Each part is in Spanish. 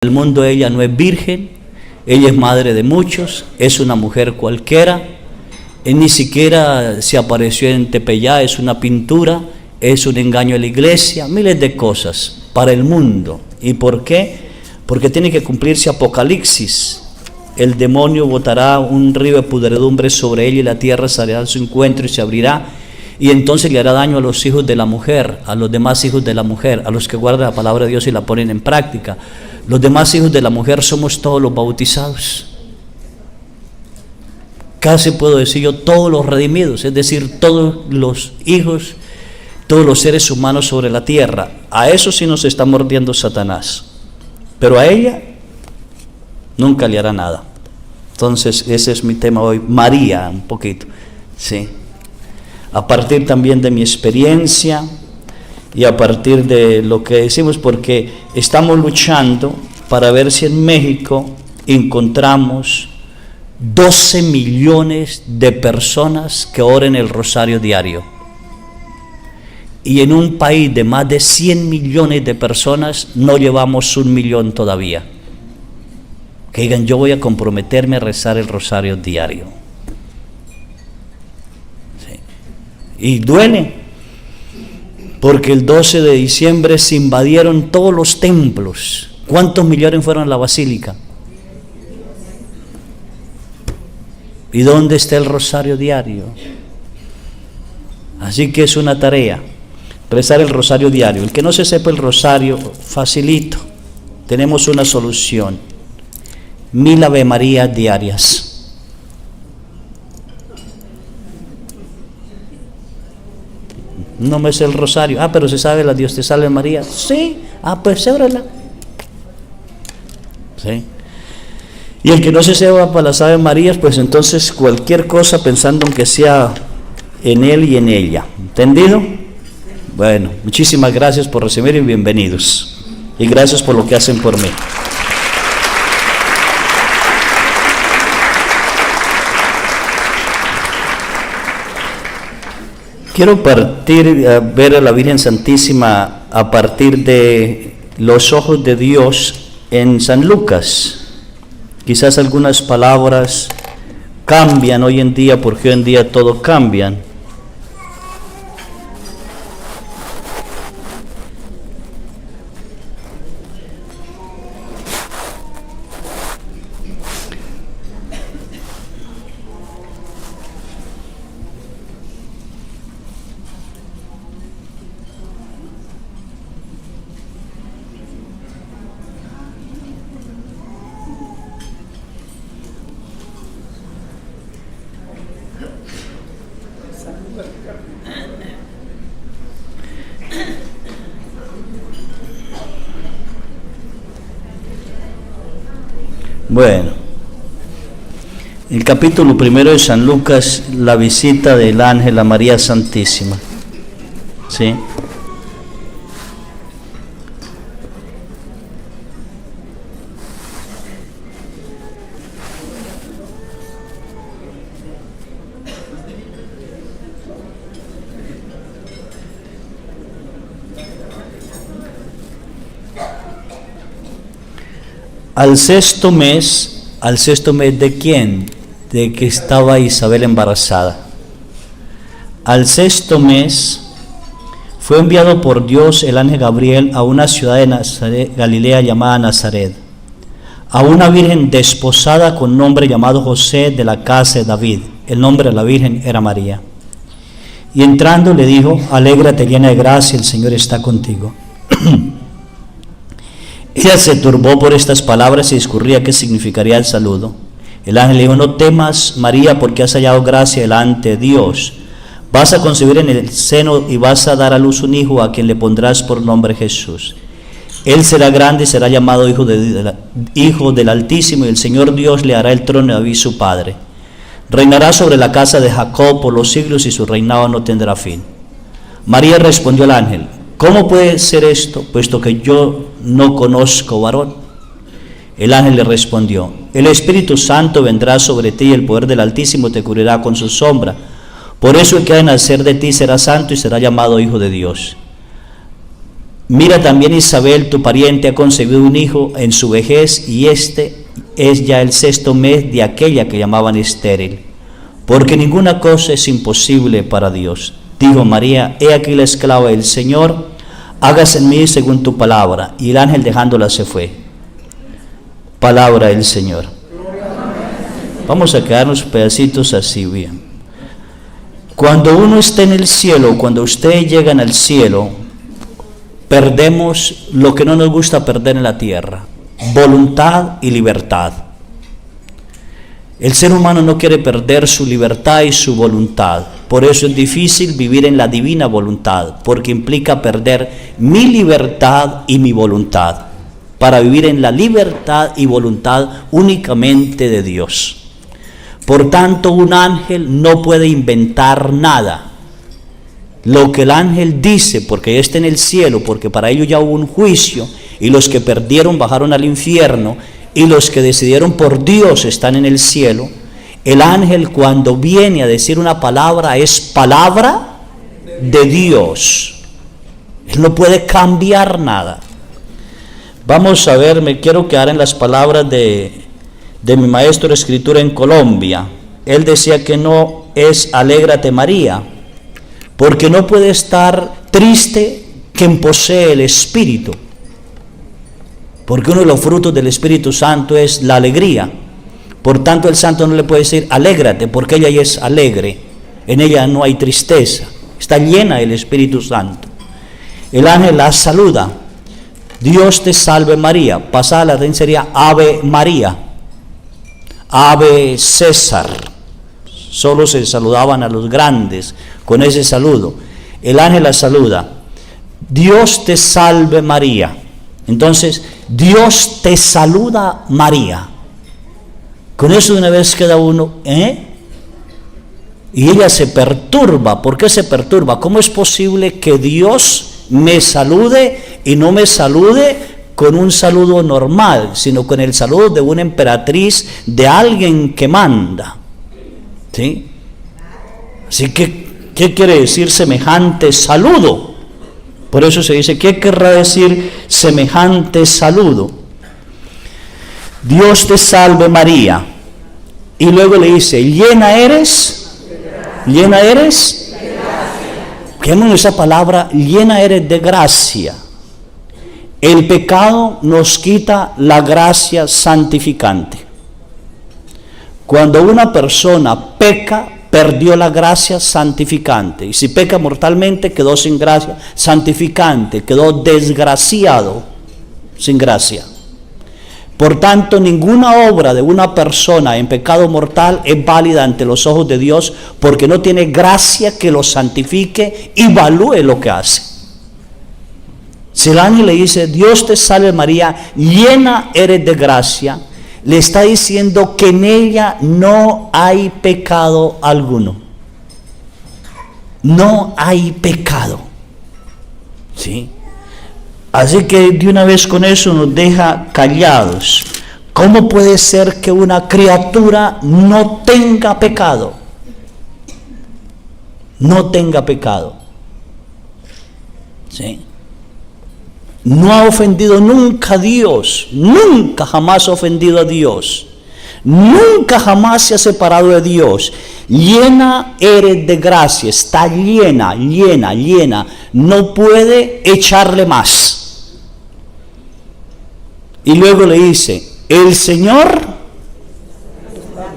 el mundo ella no es virgen, ella es madre de muchos, es una mujer cualquiera, ni siquiera se apareció en Tepeyá, es una pintura, es un engaño a la iglesia, miles de cosas para el mundo. ¿Y por qué? Porque tiene que cumplirse Apocalipsis. El demonio botará un río de pudredumbre sobre ella y la tierra saldrá a su encuentro y se abrirá, y entonces le hará daño a los hijos de la mujer, a los demás hijos de la mujer, a los que guardan la palabra de Dios y la ponen en práctica. Los demás hijos de la mujer somos todos los bautizados. Casi puedo decir yo todos los redimidos, es decir, todos los hijos, todos los seres humanos sobre la tierra. A eso sí nos está mordiendo Satanás, pero a ella nunca le hará nada. Entonces ese es mi tema hoy, María, un poquito, sí. A partir también de mi experiencia y a partir de lo que decimos, porque estamos luchando para ver si en México encontramos 12 millones de personas que oren el rosario diario. Y en un país de más de 100 millones de personas no llevamos 1 millón todavía. Que digan, yo voy a comprometerme a rezar el rosario diario. Sí. Y duele, porque el 12 de diciembre se invadieron todos los templos. ¿Cuántos millones fueron a la basílica? ¿Y dónde está el rosario diario? Así que es una tarea, rezar el rosario diario. El que no se sepa el rosario, facilito, tenemos una solución: 1000 Ave Marías diarias. No me sé el rosario. Pero se sabe la Dios te salve María. Sí, pues sébrala. Sí. Y el que no se sepa para las Ave Marías, pues entonces cualquier cosa pensando en que sea en él y en ella. ¿Entendido? Bueno, muchísimas gracias por recibir y bienvenidos. Y gracias por lo que hacen por mí. Quiero ver a la Virgen Santísima a partir de los ojos de Dios en San Lucas. Quizás algunas palabras cambian hoy en día, porque hoy en día todo cambian. Bueno, el capítulo 1 de San Lucas, la visita del ángel a María Santísima. ¿Sí? Al sexto mes ¿de quién? De que estaba Isabel embarazada. Al sexto mes fue enviado por Dios el ángel Gabriel a una ciudad de Nazaret, Galilea llamada Nazaret, a una virgen desposada con nombre llamado José, de la casa de David. El nombre de la virgen era María. Y entrando le dijo: alégrate llena de gracia, el Señor está contigo. Ella se turbó por estas palabras y discurría qué significaría el saludo. El ángel le dijo: no temas, María, porque has hallado gracia delante de Dios. Vas a concebir en el seno y vas a dar a luz un hijo, a quien le pondrás por nombre Jesús. Él será grande y será llamado Hijo del Altísimo, y el Señor Dios le hará el trono de David su padre. Reinará sobre la casa de Jacob por los siglos, y su reinado no tendrá fin. María respondió al ángel: ¿cómo puede ser esto, puesto que yo no conozco varón? El ángel le respondió: el Espíritu Santo vendrá sobre ti, y el poder del Altísimo te cubrirá con su sombra. Por eso el que ha de nacer de ti será santo y será llamado Hijo de Dios. Mira también Isabel, tu pariente, ha concebido un hijo en su vejez, y este es ya el 6º mes de aquella que llamaban estéril, porque ninguna cosa es imposible para Dios. Dijo María: he aquí la esclava del Señor, hágase en mí según tu palabra. Y el ángel, dejándola, se fue. Palabra del Señor. Vamos a quedarnos pedacitos así bien. Cuando uno está en el cielo, cuando ustedes llegan al cielo, perdemos lo que no nos gusta perder en la tierra: voluntad y libertad. El ser humano no quiere perder su libertad y su voluntad. Por eso es difícil vivir en la divina voluntad, porque implica perder mi libertad y mi voluntad, para vivir en la libertad y voluntad únicamente de Dios. Por tanto, un ángel no puede inventar nada. Lo que el ángel dice, porque ya está en el cielo, porque para ello ya hubo un juicio, y los que perdieron bajaron al infierno, y los que decidieron por Dios están en el cielo. El ángel, cuando viene a decir una palabra, es palabra de Dios. Él no puede cambiar nada. Vamos a ver, me quiero quedar en las palabras de mi maestro de escritura en Colombia. Él decía que no es alégrate María, porque no puede estar triste quien posee el Espíritu, porque uno de los frutos del Espíritu Santo es la alegría. Por tanto, el santo no le puede decir alégrate, porque ella ya es alegre, en ella no hay tristeza, está llena del Espíritu Santo. El ángel la saluda: Dios te salve María. Pasada la latín sería Ave María, Ave César. Solo se saludaban a los grandes con ese saludo. El ángel la saluda: Dios te salve María. Entonces, Dios te saluda María. Con eso de una vez queda uno, y ella se perturba. ¿Por qué se perturba? ¿Cómo es posible que Dios me salude y no me salude con un saludo normal, sino con el saludo de una emperatriz, de alguien que manda? ¿Sí? Así que, ¿qué quiere decir semejante saludo? Por eso se dice, ¿qué querrá decir semejante saludo? Dios te salve María. Y luego le dice, llena eres. Quedémonos esa palabra, llena eres de gracia. El pecado nos quita la gracia santificante. Cuando una persona peca, perdió la gracia santificante. Y si peca mortalmente, quedó sin gracia santificante, quedó desgraciado, sin gracia. Por tanto, ninguna obra de una persona en pecado mortal es válida ante los ojos de Dios, porque no tiene gracia que lo santifique y valúe lo que hace. Si el ángel le dice, Dios te salve María, llena eres de gracia, le está diciendo que en ella no hay pecado alguno. No hay pecado. ¿Sí? Así que de una vez con eso nos deja callados. ¿Cómo puede ser que una criatura no tenga pecado? No tenga pecado. ¿Sí? No ha ofendido nunca a Dios, nunca jamás ha ofendido a Dios, nunca jamás se ha separado de Dios. Llena eres de gracia, está llena, no puede echarle más. Y luego le dice, el Señor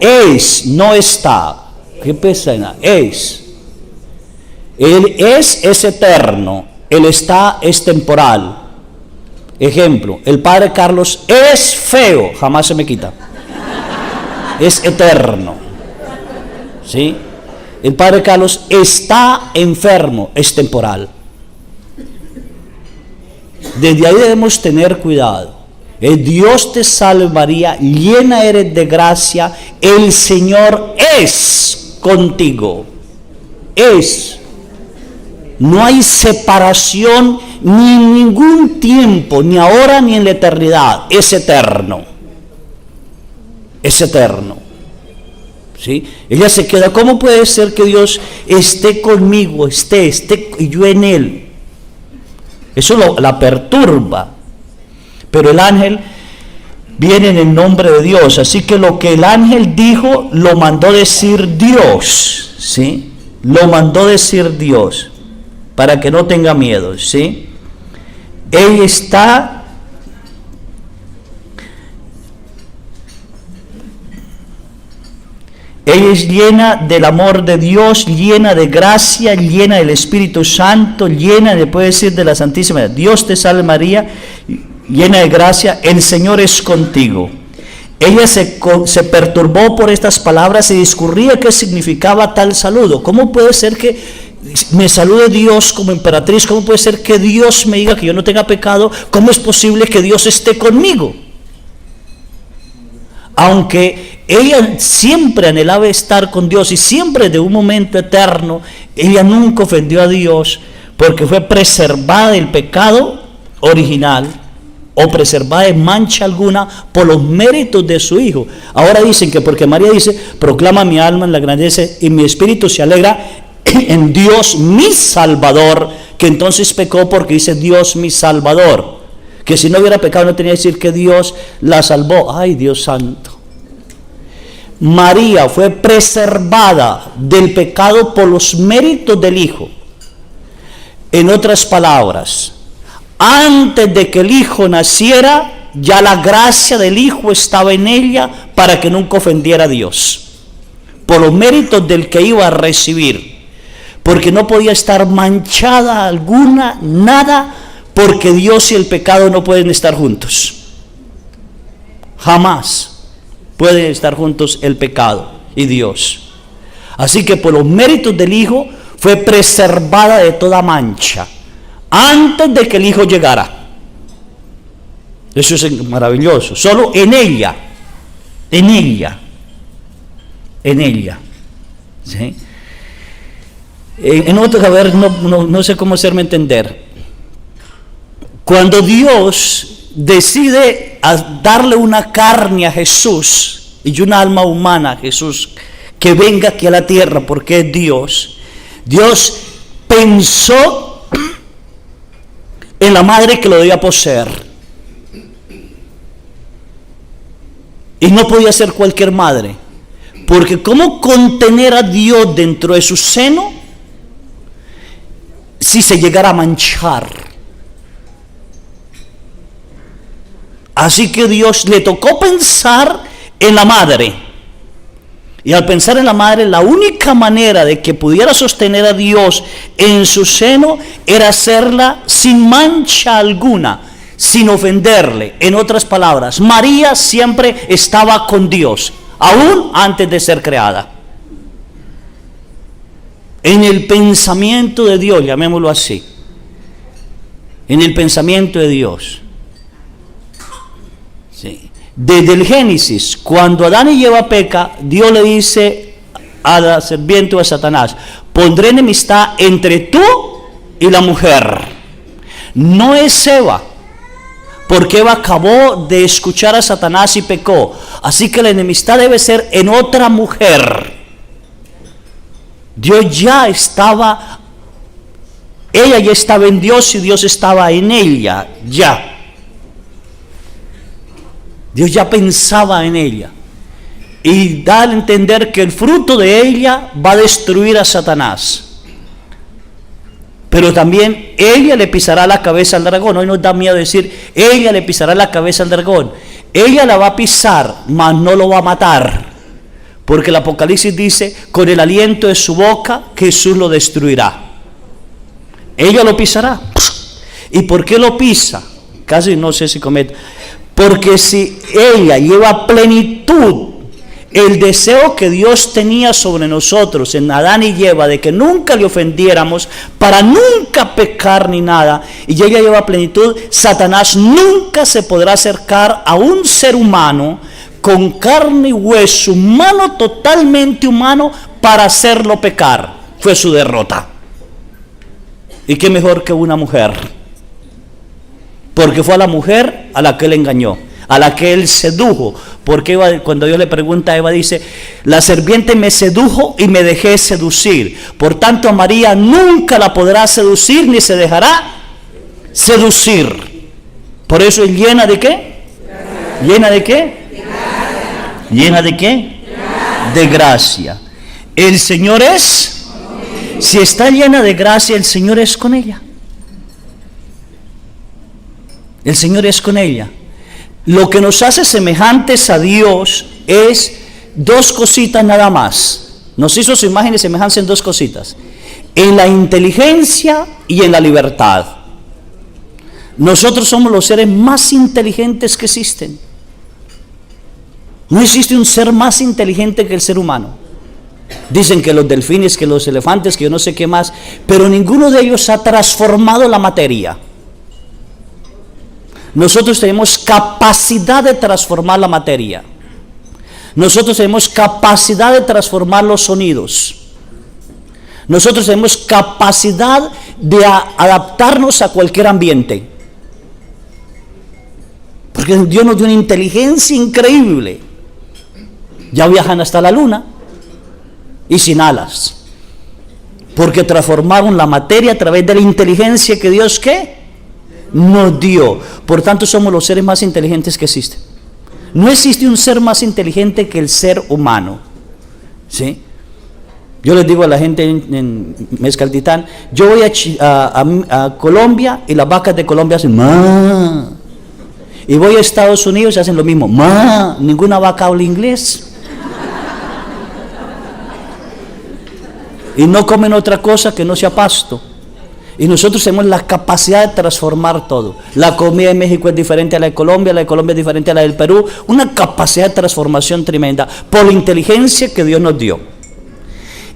es, no está. ¿Qué pesa? Es. Él es eterno, Él está, es temporal. Ejemplo, el padre Carlos es feo, jamás se me quita, es eterno. ¿Sí? El padre Carlos está enfermo, es temporal. Desde ahí debemos tener cuidado. Dios te salve María, llena eres de gracia, el Señor es contigo. Es. No hay separación ni en ningún tiempo, ni ahora ni en la eternidad. Es eterno. Es eterno. ¿Sí? Ella se queda, ¿cómo puede ser que Dios esté conmigo, esté y yo en Él? Eso la perturba. Pero el ángel viene en el nombre de Dios. Así que lo que el ángel dijo, lo mandó decir Dios. ¿Sí? Lo mandó decir Dios. Para que no tenga miedo. ¿Sí? Ella es llena del amor de Dios, llena de gracia, llena del Espíritu Santo, llena, le puede decir, de la Santísima. Dios te salve María, llena de gracia, el Señor es contigo. Ella se perturbó por estas palabras y discurría qué significaba tal saludo. ¿Cómo puede ser que me salude Dios como emperatriz? ¿Cómo puede ser que Dios me diga que yo no tenga pecado? ¿Cómo es posible que Dios esté conmigo? Aunque ella siempre anhelaba estar con Dios y siempre de un momento eterno, ella nunca ofendió a Dios porque fue preservada del pecado original o preservada de mancha alguna por los méritos de su Hijo. Ahora dicen que porque María dice, proclama mi alma en la grandeza y mi espíritu se alegra en Dios mi Salvador, que entonces pecó porque dice Dios mi Salvador, que si no hubiera pecado no tenía que decir que Dios la salvó. Ay, Dios santo. María fue preservada del pecado por los méritos del Hijo. En otras palabras, antes de que el Hijo naciera, ya la gracia del Hijo estaba en ella para que nunca ofendiera a Dios, por los méritos del que iba a recibir, porque no podía estar manchada alguna, nada, porque Dios y el pecado no pueden estar juntos. Jamás pueden estar juntos el pecado y Dios. Así que por los méritos del Hijo fue preservada de toda mancha antes de que el Hijo llegara. Eso es maravilloso. Solo en ella. ¿Sí? En otro, a ver, no sé cómo hacerme entender. Cuando Dios decide darle una carne a Jesús y una alma humana a Jesús, que venga aquí a la tierra porque es Dios, Dios pensó en la madre que lo debía poseer, y no podía ser cualquier madre, porque ¿cómo contener a Dios dentro de su seno si se llegara a manchar? Así que Dios le tocó pensar en la madre. Y al pensar en la madre, la única manera de que pudiera sostener a Dios en su seno era hacerla sin mancha alguna, sin ofenderle. En otras palabras, María siempre estaba con Dios, aún antes de ser creada. En el pensamiento de Dios, llamémoslo así. En el pensamiento de Dios. Desde el Génesis, cuando Adán y Eva peca, Dios le dice a la serpiente o a Satanás: pondré enemistad entre tú y la mujer. No es Eva, porque Eva acabó de escuchar a Satanás y pecó. Así que la enemistad debe ser en otra mujer. Dios ya estaba, ella ya estaba en Dios y Dios estaba en ella, ya. Dios ya pensaba en ella y da a entender que el fruto de ella va a destruir a Satanás, pero también ella le pisará la cabeza al dragón. Hoy nos da miedo decir ella le pisará la cabeza al dragón. Ella la va a pisar, mas no lo va a matar, porque el Apocalipsis dice: con el aliento de su boca Jesús lo destruirá. Ella lo pisará. ¿Y por qué lo pisa? Casi no sé si comento. Porque si ella lleva plenitud el deseo que Dios tenía sobre nosotros en Adán y Eva, de que nunca le ofendiéramos, para nunca pecar ni nada, y ella lleva plenitud, Satanás nunca se podrá acercar a un ser humano con carne y hueso, humano, totalmente humano, para hacerlo pecar. Fue su derrota. ¿Y qué mejor que una mujer? Porque fue a la mujer a la que él engañó, a la que él sedujo. Porque Eva, cuando Dios le pregunta a Eva, dice: la serpiente me sedujo y me dejé seducir. Por tanto, a María nunca la podrá seducir ni se dejará seducir. Por eso es llena de ¿qué? ¿Llena de qué? ¿Llena de qué? De gracia. El Señor es, si está llena de gracia, el Señor es con ella. El Señor es con ella. Lo que nos hace semejantes a Dios es dos cositas nada más. Nos hizo su imagen y semejanza en dos cositas: en la inteligencia y en la libertad. Nosotros somos los seres más inteligentes que existen. No existe un ser más inteligente que el ser humano. Dicen que los delfines, que los elefantes, que yo no sé qué más, pero ninguno de ellos ha transformado la materia. Nosotros tenemos capacidad de transformar la materia. Nosotros tenemos capacidad de transformar los sonidos. Nosotros tenemos capacidad de adaptarnos a cualquier ambiente. Porque Dios nos dio una inteligencia increíble. Ya viajan hasta la luna y sin alas. Porque transformaron la materia a través de la inteligencia que Dios ¿qué? Nos dio. Por tanto, somos los seres más inteligentes que existen. No existe un ser más inteligente que el ser humano. ¿Sí? Yo les digo a la gente en Mezcaltitán, yo voy a Colombia y las vacas de Colombia hacen ma. Y voy a Estados Unidos y hacen lo mismo, ma. Ninguna vaca habla inglés. Y no comen otra cosa que no sea pasto. Y nosotros tenemos la capacidad de transformar todo. La comida de México es diferente a la de Colombia es diferente a la del Perú. Una capacidad de transformación tremenda por la inteligencia que Dios nos dio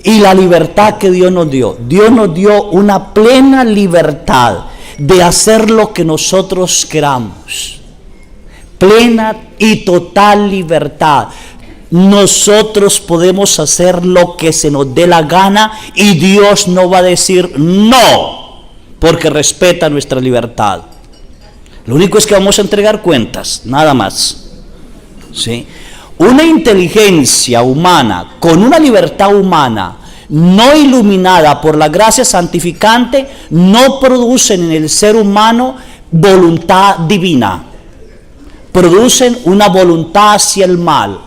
y la libertad que Dios nos dio. Dios nos dio una plena libertad de hacer lo que nosotros queramos. Plena y total libertad. Nosotros podemos hacer lo que se nos dé la gana y Dios no va a decir no, porque respeta nuestra libertad. Lo único es que vamos a entregar cuentas, nada más. ¿Sí? Una inteligencia humana con una libertad humana no iluminada por la gracia santificante no producen en el ser humano voluntad divina. Producen una voluntad hacia el mal.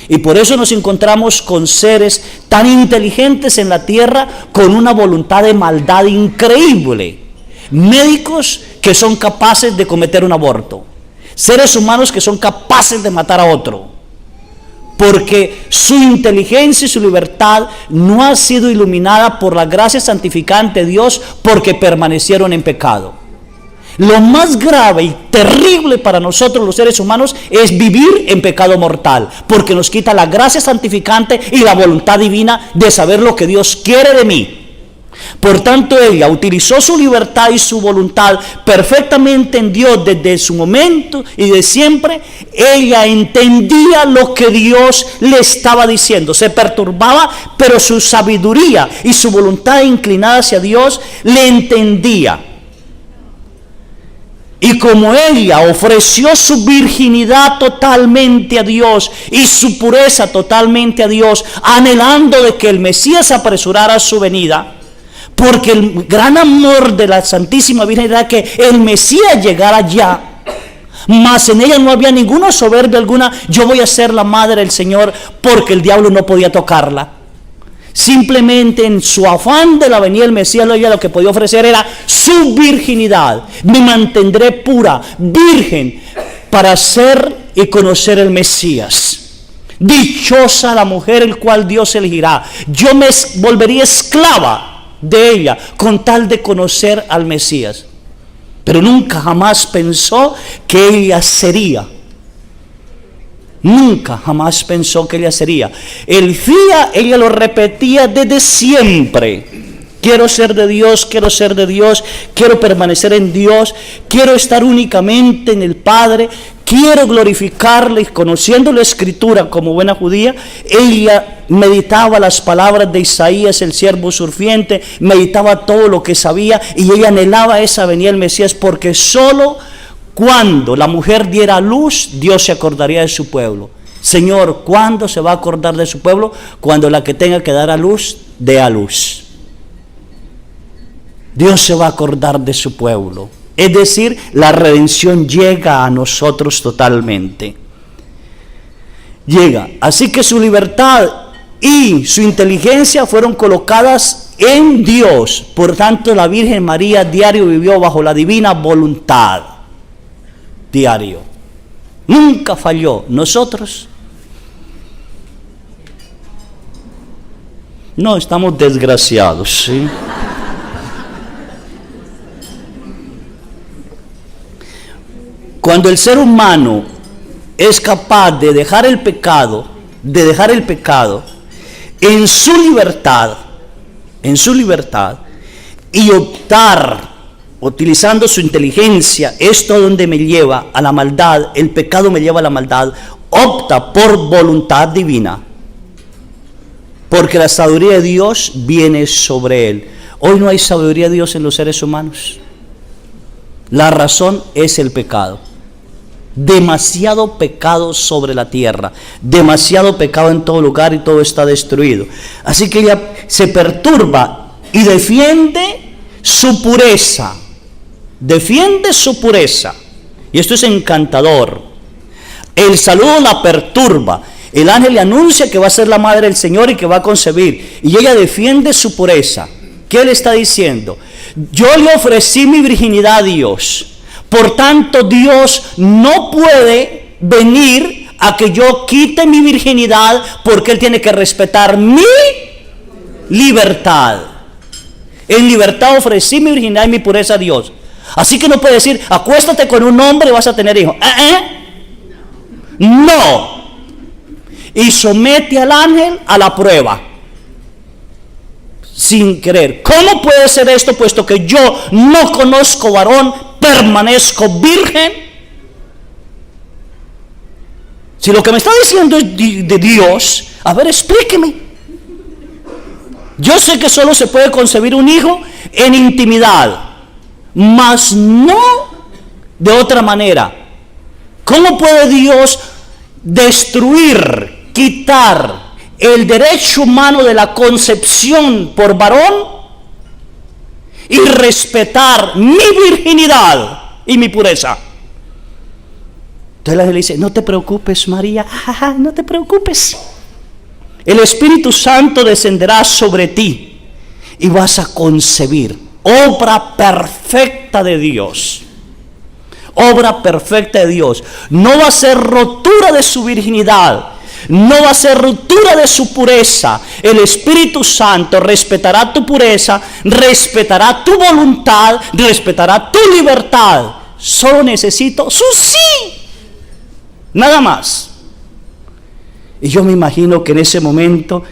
Y por eso nos encontramos con seres tan inteligentes en la tierra con una voluntad de maldad increíble. Médicos que son capaces de cometer un aborto. Seres humanos que son capaces de matar a otro. Porque su inteligencia y su libertad no ha sido iluminada por la gracia santificante de Dios porque permanecieron en pecado. Lo más grave y terrible para nosotros los seres humanos es vivir en pecado mortal, porque nos quita la gracia santificante y la voluntad divina de saber lo que Dios quiere de mí. Por tanto, ella utilizó su libertad y su voluntad perfectamente en Dios desde su momento y de siempre. Ella entendía lo que Dios le estaba diciendo, se perturbaba, pero su sabiduría y su voluntad inclinada hacia Dios le entendía. Y como ella ofreció su virginidad totalmente a Dios y su pureza totalmente a Dios, anhelando de que el Mesías apresurara su venida, porque el gran amor de la Santísima Virgen era que el Mesías llegara ya, mas en ella no había ninguna soberbia alguna, yo voy a ser la madre del Señor, porque el diablo no podía tocarla. Simplemente en su afán de la venida del Mesías, ella lo que podía ofrecer era su virginidad. Me mantendré pura, virgen, para ser y conocer el Mesías. Dichosa la mujer el cual Dios elegirá. Yo me volvería esclava de ella con tal de conocer al Mesías. Pero nunca jamás pensó que ella sería. Nunca jamás pensó que ella sería. El día ella lo repetía desde siempre. Quiero ser de Dios, quiero ser de Dios, quiero permanecer en Dios, quiero estar únicamente en el Padre, quiero glorificarle. Y conociendo la Escritura como buena judía, ella meditaba las palabras de Isaías, el siervo sufriente, meditaba todo lo que sabía y ella anhelaba esa venida del Mesías, porque solo cuando la mujer diera a luz, Dios se acordaría de su pueblo. Señor, ¿cuándo se va a acordar de su pueblo? Cuando la que tenga que dar a luz, dé a luz. Dios se va a acordar de su pueblo. Es decir, la redención llega a nosotros totalmente. Llega. Así que su libertad y su inteligencia fueron colocadas en Dios. Por tanto, la Virgen María diario vivió bajo la divina voluntad. Diario. Nunca falló. Nosotros no, estamos desgraciados, ¿sí? Cuando el ser humano es capaz de dejar el pecado, en su libertad, y optar, utilizando su inteligencia, esto donde me lleva a la maldad, el pecado me lleva a la maldad, opta por voluntad divina, porque la sabiduría de Dios viene sobre él. Hoy no hay sabiduría de Dios en los seres humanos. La razón es el pecado. Demasiado pecado sobre la tierra, demasiado pecado en todo lugar y todo está destruido. Así que ella se perturba y defiende su pureza. Defiende su pureza. Y esto es encantador. El saludo la perturba. El ángel le anuncia que va a ser la madre del Señor y que va a concebir. Y ella defiende su pureza. ¿Qué le está diciendo? Yo le ofrecí mi virginidad a Dios. Por tanto, Dios no puede venir a que yo quite mi virginidad porque Él tiene que respetar mi libertad. En libertad ofrecí mi virginidad y mi pureza a Dios. Así que no puede decir, acuéstate con un hombre y vas a tener hijos. No. Y somete al ángel a la prueba. Sin querer. ¿Cómo puede ser esto puesto que yo no conozco varón, permanezco virgen? Si lo que me está diciendo es de Dios, a ver, explíqueme. Yo sé que solo se puede concebir un hijo en intimidad, mas no de otra manera. ¿Cómo puede Dios destruir, quitar el derecho humano de la concepción por varón y respetar mi virginidad y mi pureza? Entonces la le dice, no te preocupes, María, no te preocupes. El Espíritu Santo descenderá sobre ti y vas a concebir. Obra perfecta de Dios. Obra perfecta de Dios. No va a ser rotura de su virginidad. No va a ser ruptura de su pureza. El Espíritu Santo respetará tu pureza, respetará tu voluntad, respetará tu libertad. Solo necesito su sí. Nada más. Y yo me imagino que en ese momento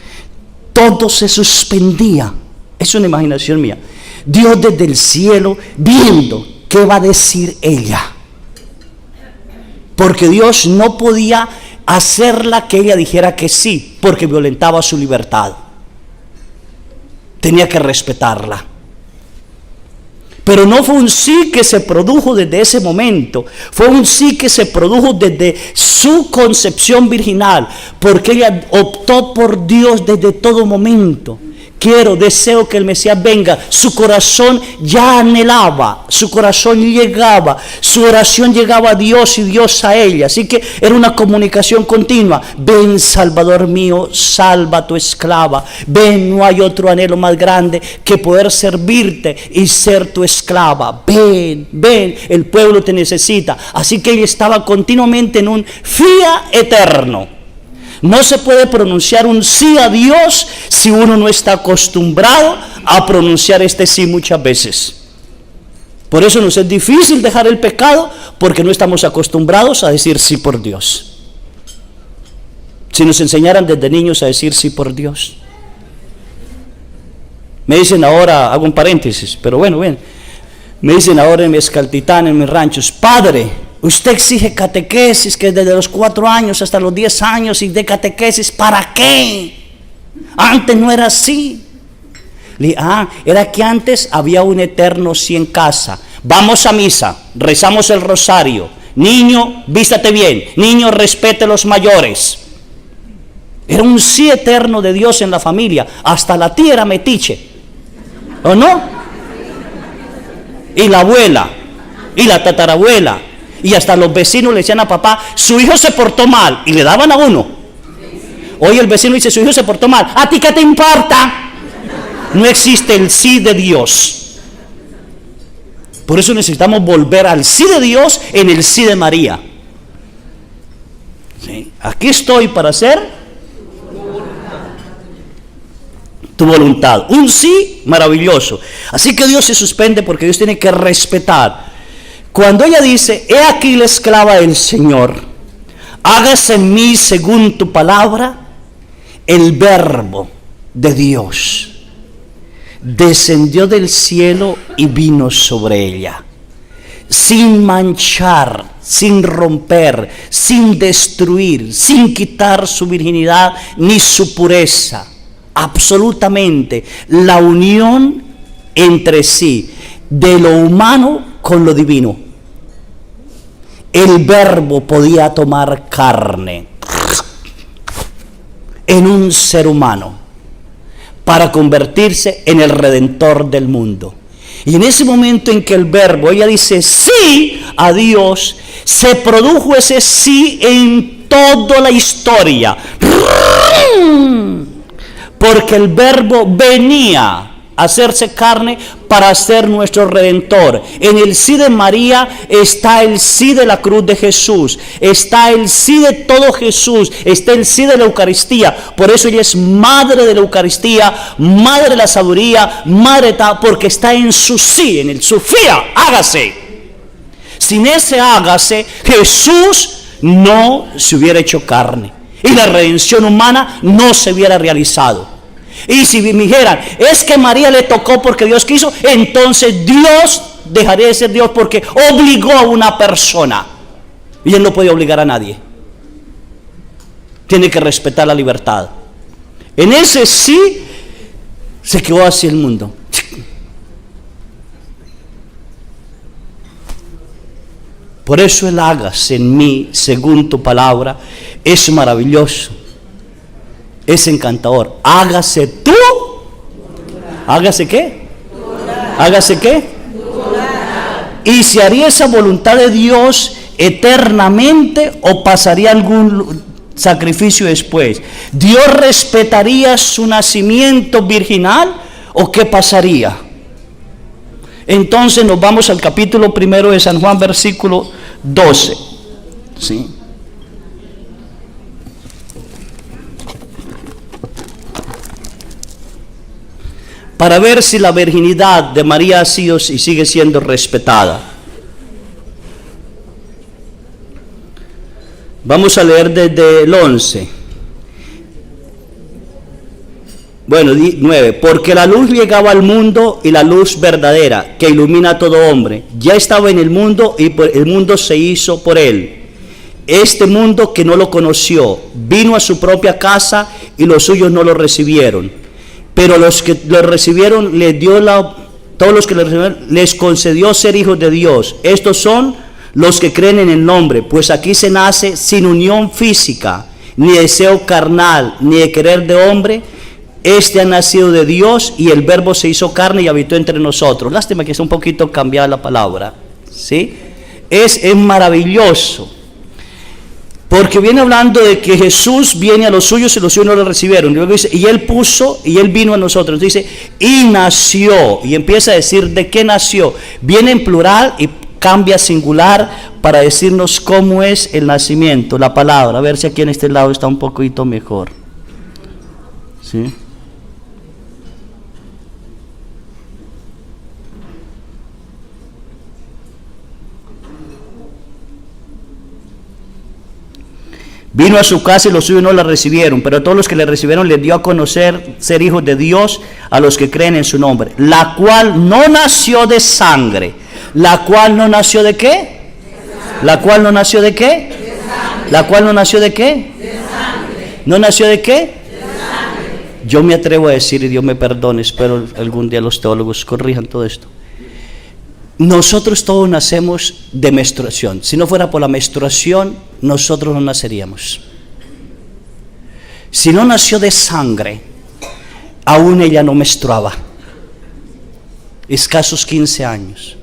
todo se suspendía. Es una imaginación mía. Dios desde el cielo viendo qué va a decir ella. Porque Dios no podía hacerla que ella dijera que sí, porque violentaba su libertad. Tenía que respetarla. Pero no fue un sí que se produjo desde ese momento, fue un sí que se produjo desde su concepción virginal, porque ella optó por Dios desde todo momento. Deseo que el Mesías venga. Su corazón ya anhelaba, su corazón llegaba, su oración llegaba a Dios y Dios a ella. Así que era una comunicación continua. Ven, Salvador mío, salva a tu esclava. Ven, no hay otro anhelo más grande que poder servirte y ser tu esclava. Ven, ven, el pueblo te necesita. Así que ella estaba continuamente en un fía eterno. No se puede pronunciar un sí a Dios si uno no está acostumbrado a pronunciar este sí muchas veces. Por eso nos es difícil dejar el pecado, porque no estamos acostumbrados a decir sí por Dios. Si nos enseñaran desde niños a decir sí por Dios. Me dicen ahora, hago un paréntesis, pero bueno, me dicen ahora en mi Escaltitán, en mis ranchos, padre, usted exige catequesis que desde los 4 años hasta los 10 años y de catequesis, ¿para qué? Antes no era así. Era que antes había un eterno sí en casa. Vamos a misa, rezamos el rosario. Niño, vístate bien. Niño, respete a los mayores. Era un sí eterno de Dios en la familia. Hasta la tía era metiche, ¿o no? Y la abuela. y la tatarabuela, y hasta los vecinos le decían a papá, su hijo se portó mal, y le daban a uno. Hoy el vecino dice, su hijo se portó mal, ¿a ti qué te importa? No existe el sí de Dios. Por eso necesitamos volver al sí de Dios en el sí de María. ¿Sí? Aquí estoy para hacer tu voluntad. Un sí maravilloso. Así que Dios se suspende porque Dios tiene que respetar. Cuando ella dice, he aquí la esclava del Señor, hágase en mí según tu palabra, el verbo de Dios descendió del cielo y vino sobre ella, sin manchar, sin romper, sin destruir, sin quitar su virginidad ni su pureza. Absolutamente la unión entre sí de lo humano con lo divino. El verbo podía tomar carne en un ser humano para convertirse en el redentor del mundo. Y en ese momento en que el verbo, ella dice sí a Dios, se produjo ese sí en toda la historia. Porque el verbo venía a hacerse carne para ser nuestro redentor. En el sí de María está el sí de la cruz de Jesús, está el sí de todo Jesús, está el sí de la Eucaristía. Por eso ella es madre de la Eucaristía, madre de la sabiduría, madre de tal, porque está en su sí, en el Sofía, hágase. Sin ese hágase, Jesús no se hubiera hecho carne y la redención humana no se hubiera realizado. Y si me dijeran, es que María le tocó porque Dios quiso, entonces Dios dejaría de ser Dios porque obligó a una persona. Y Él no puede obligar a nadie. Tiene que respetar la libertad. En ese sí se quedó así el mundo. Por eso el hágase en mí según tu palabra es maravilloso, es encantador. Hágase tú. ¿Hágase qué? ¿Hágase qué? Y se haría esa voluntad de Dios eternamente o pasaría algún sacrificio después. ¿Dios respetaría su nacimiento virginal o qué pasaría? Entonces nos vamos al capítulo 1 de San Juan, versículo 12. ¿Sí? Para ver si la virginidad de María ha sido y sigue siendo respetada. Vamos a leer desde el 11. Bueno, 9. Porque la luz llegaba al mundo y la luz verdadera que ilumina a todo hombre ya estaba en el mundo y el mundo se hizo por él. Este mundo que no lo conoció vino a su propia casa y los suyos no lo recibieron. Pero los que lo recibieron todos los que lo recibieron les concedió ser hijos de Dios. Estos son los que creen en el nombre, pues aquí se nace sin unión física, ni deseo carnal, ni de querer de hombre. Este ha nacido de Dios y el verbo se hizo carne y habitó entre nosotros. Lástima que está un poquito cambiada la palabra, ¿sí? Es maravilloso. Porque viene hablando de que Jesús viene a los suyos y los suyos no lo recibieron. Y luego dice, y Él puso, y Él vino a nosotros. Dice, y nació. Y empieza a decir de qué nació. Viene en plural y cambia a singular para decirnos cómo es el nacimiento, la palabra. A ver si aquí en este lado está un poquito mejor. ¿Sí? Vino a su casa y los suyos no la recibieron, pero a todos los que le recibieron les dio a conocer ser hijos de Dios a los que creen en su nombre, la cual no nació de sangre. ¿La cual no nació de qué? ¿La cual no nació de qué? ¿La cual no nació de qué? ¿No nació de qué? Yo me atrevo a decir, y Dios me perdone, espero algún día los teólogos corrijan todo esto. Nosotros todos nacemos de menstruación. Si no fuera por la menstruación, nosotros no naceríamos. Si no nació de sangre, aún ella no menstruaba. Escasos 15 años.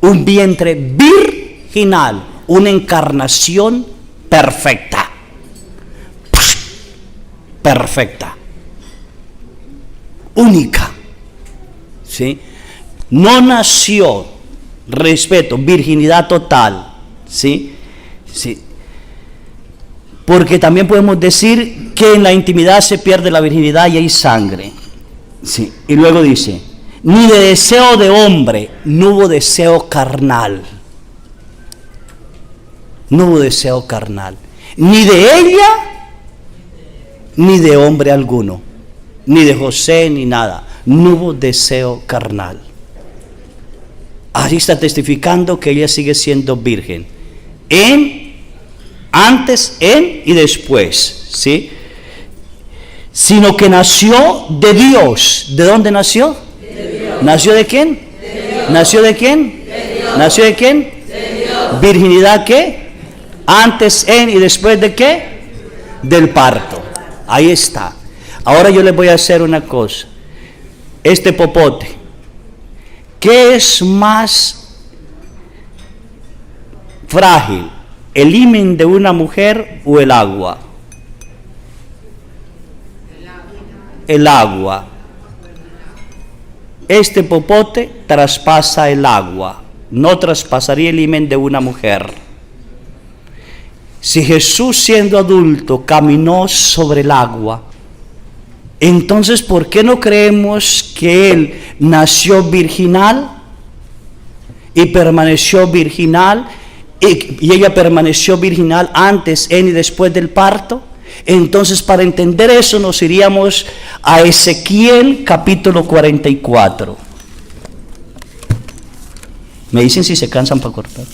un vientre virginal, una encarnación perfecta. Perfecta. Única. ¿Sí? No nació, respeto, virginidad total. ¿Sí? Sí. Porque también podemos decir que en la intimidad se pierde la virginidad y hay sangre. Sí. Y luego dice, ni de deseo de hombre, no hubo deseo carnal. No hubo deseo carnal. Ni de ella, ni de hombre alguno. Ni de José, ni nada. No hubo deseo carnal. Ahí está testificando que ella sigue siendo virgen. Antes, en y después, ¿sí? Sino que nació de Dios. ¿De dónde nació? De Dios. ¿Nació de quién? De Dios. ¿Nació de quién? De Dios. ¿Nació de quién? De Dios. ¿Virginidad qué? Antes, en y después de qué? Del parto. Ahí está. Ahora yo les voy a hacer una cosa. Este popote, ¿qué es más frágil? ¿El himen de una mujer o el agua? El agua. Este popote traspasa el agua, no traspasaría el himen de una mujer. Si Jesús, siendo adulto, caminó sobre el agua, entonces ¿por qué no creemos que Él nació virginal y permaneció virginal y ella permaneció virginal antes, en y después del parto? Entonces, para entender eso nos iríamos a Ezequiel capítulo 44. Me dicen si se cansan para cortar.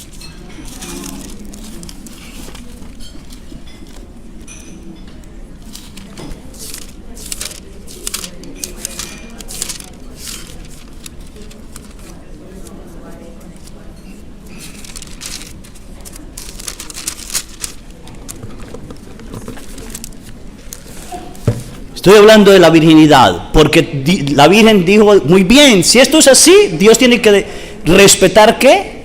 Estoy hablando de la virginidad, porque la Virgen dijo, muy bien, si esto es así, Dios tiene que respetar ¿qué?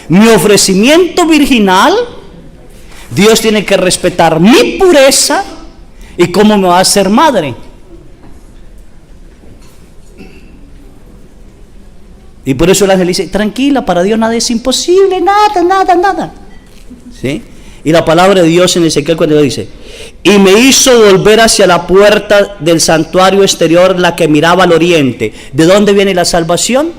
Mi ofrecimiento virginal, Dios tiene que respetar mi pureza y cómo me va a hacer madre. Y por eso el ángel dice, tranquila, para Dios nada es imposible, nada. ¿Sí? Y la palabra de Dios en Ezequiel cuando dice, y me hizo volver hacia la puerta del santuario exterior, la que miraba al oriente. ¿De dónde viene la salvación?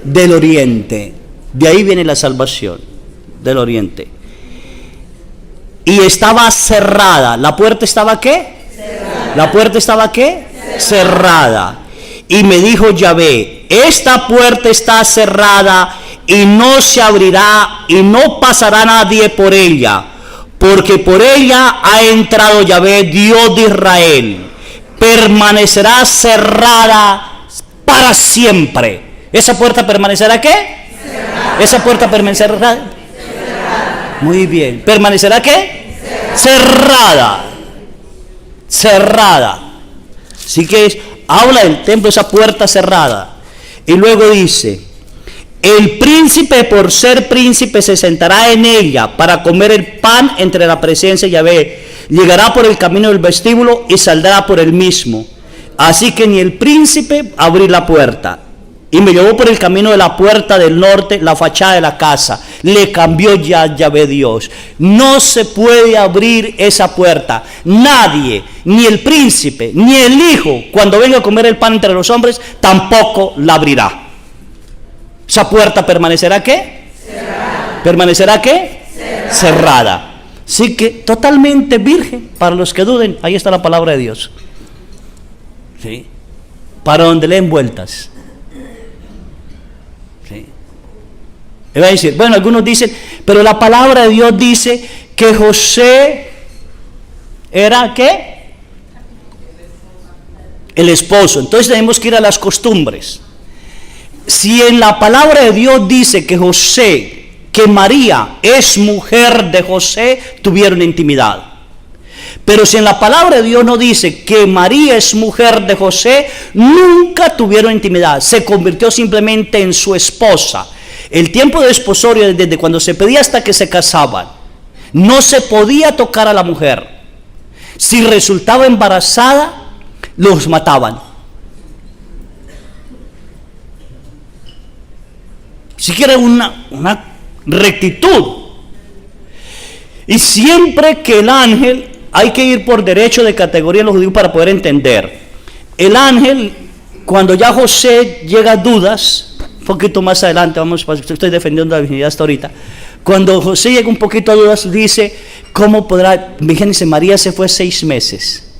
Del oriente. De ahí viene la salvación, del oriente. Y estaba cerrada. ¿La puerta estaba qué? Cerrada. ¿La puerta estaba qué? Cerrada. Y me dijo Yahvé, esta puerta está cerrada y no se abrirá y no pasará nadie por ella, porque por ella ha entrado Yahvé, Dios de Israel. Permanecerá cerrada para siempre. ¿Esa puerta permanecerá qué? Cerrada. ¿Esa puerta permanecerá? Cerrada. Muy bien. ¿Permanecerá qué? Cerrada. Cerrada. Así que habla del templo, esa puerta cerrada. Y luego dice, el príncipe por ser príncipe se sentará en ella para comer el pan entre la presencia de Yahvé. Llegará por el camino del vestíbulo y saldrá por el mismo. Así que ni el príncipe abrí la puerta. Y me llevó por el camino de la puerta del norte, la fachada de la casa. Le cambió ya Yahvé Dios. No se puede abrir esa puerta. Nadie, ni el príncipe, ni el hijo, cuando venga a comer el pan entre los hombres, tampoco la abrirá. ¿Esa puerta permanecerá qué? Cerrada. ¿Permanecerá qué? Cerrada. Cerrada. Así que totalmente virgen, para los que duden, ahí está la palabra de Dios. ¿Sí? Para donde leen vueltas. ¿Sí? Y va a decir, bueno, algunos dicen, pero la palabra de Dios dice que José era ¿qué? El esposo. Entonces tenemos que ir a las costumbres. Si en la palabra de Dios dice que María es mujer de José, tuvieron intimidad. Pero si en la palabra de Dios no dice que María es mujer de José, nunca tuvieron intimidad. Se convirtió simplemente en su esposa. El tiempo de desposorio, desde cuando se pedía hasta que se casaban, no se podía tocar a la mujer. Si resultaba embarazada, los mataban. Si quiere una rectitud. Y siempre que el ángel, hay que ir por derecho de categoría en los judíos para poder entender. El ángel, cuando ya José llega a dudas, un poquito más adelante, estoy defendiendo la virginidad hasta ahorita. Cuando José llega un poquito a dudas, dice, ¿cómo podrá? Fíjense, María se fue 6 meses,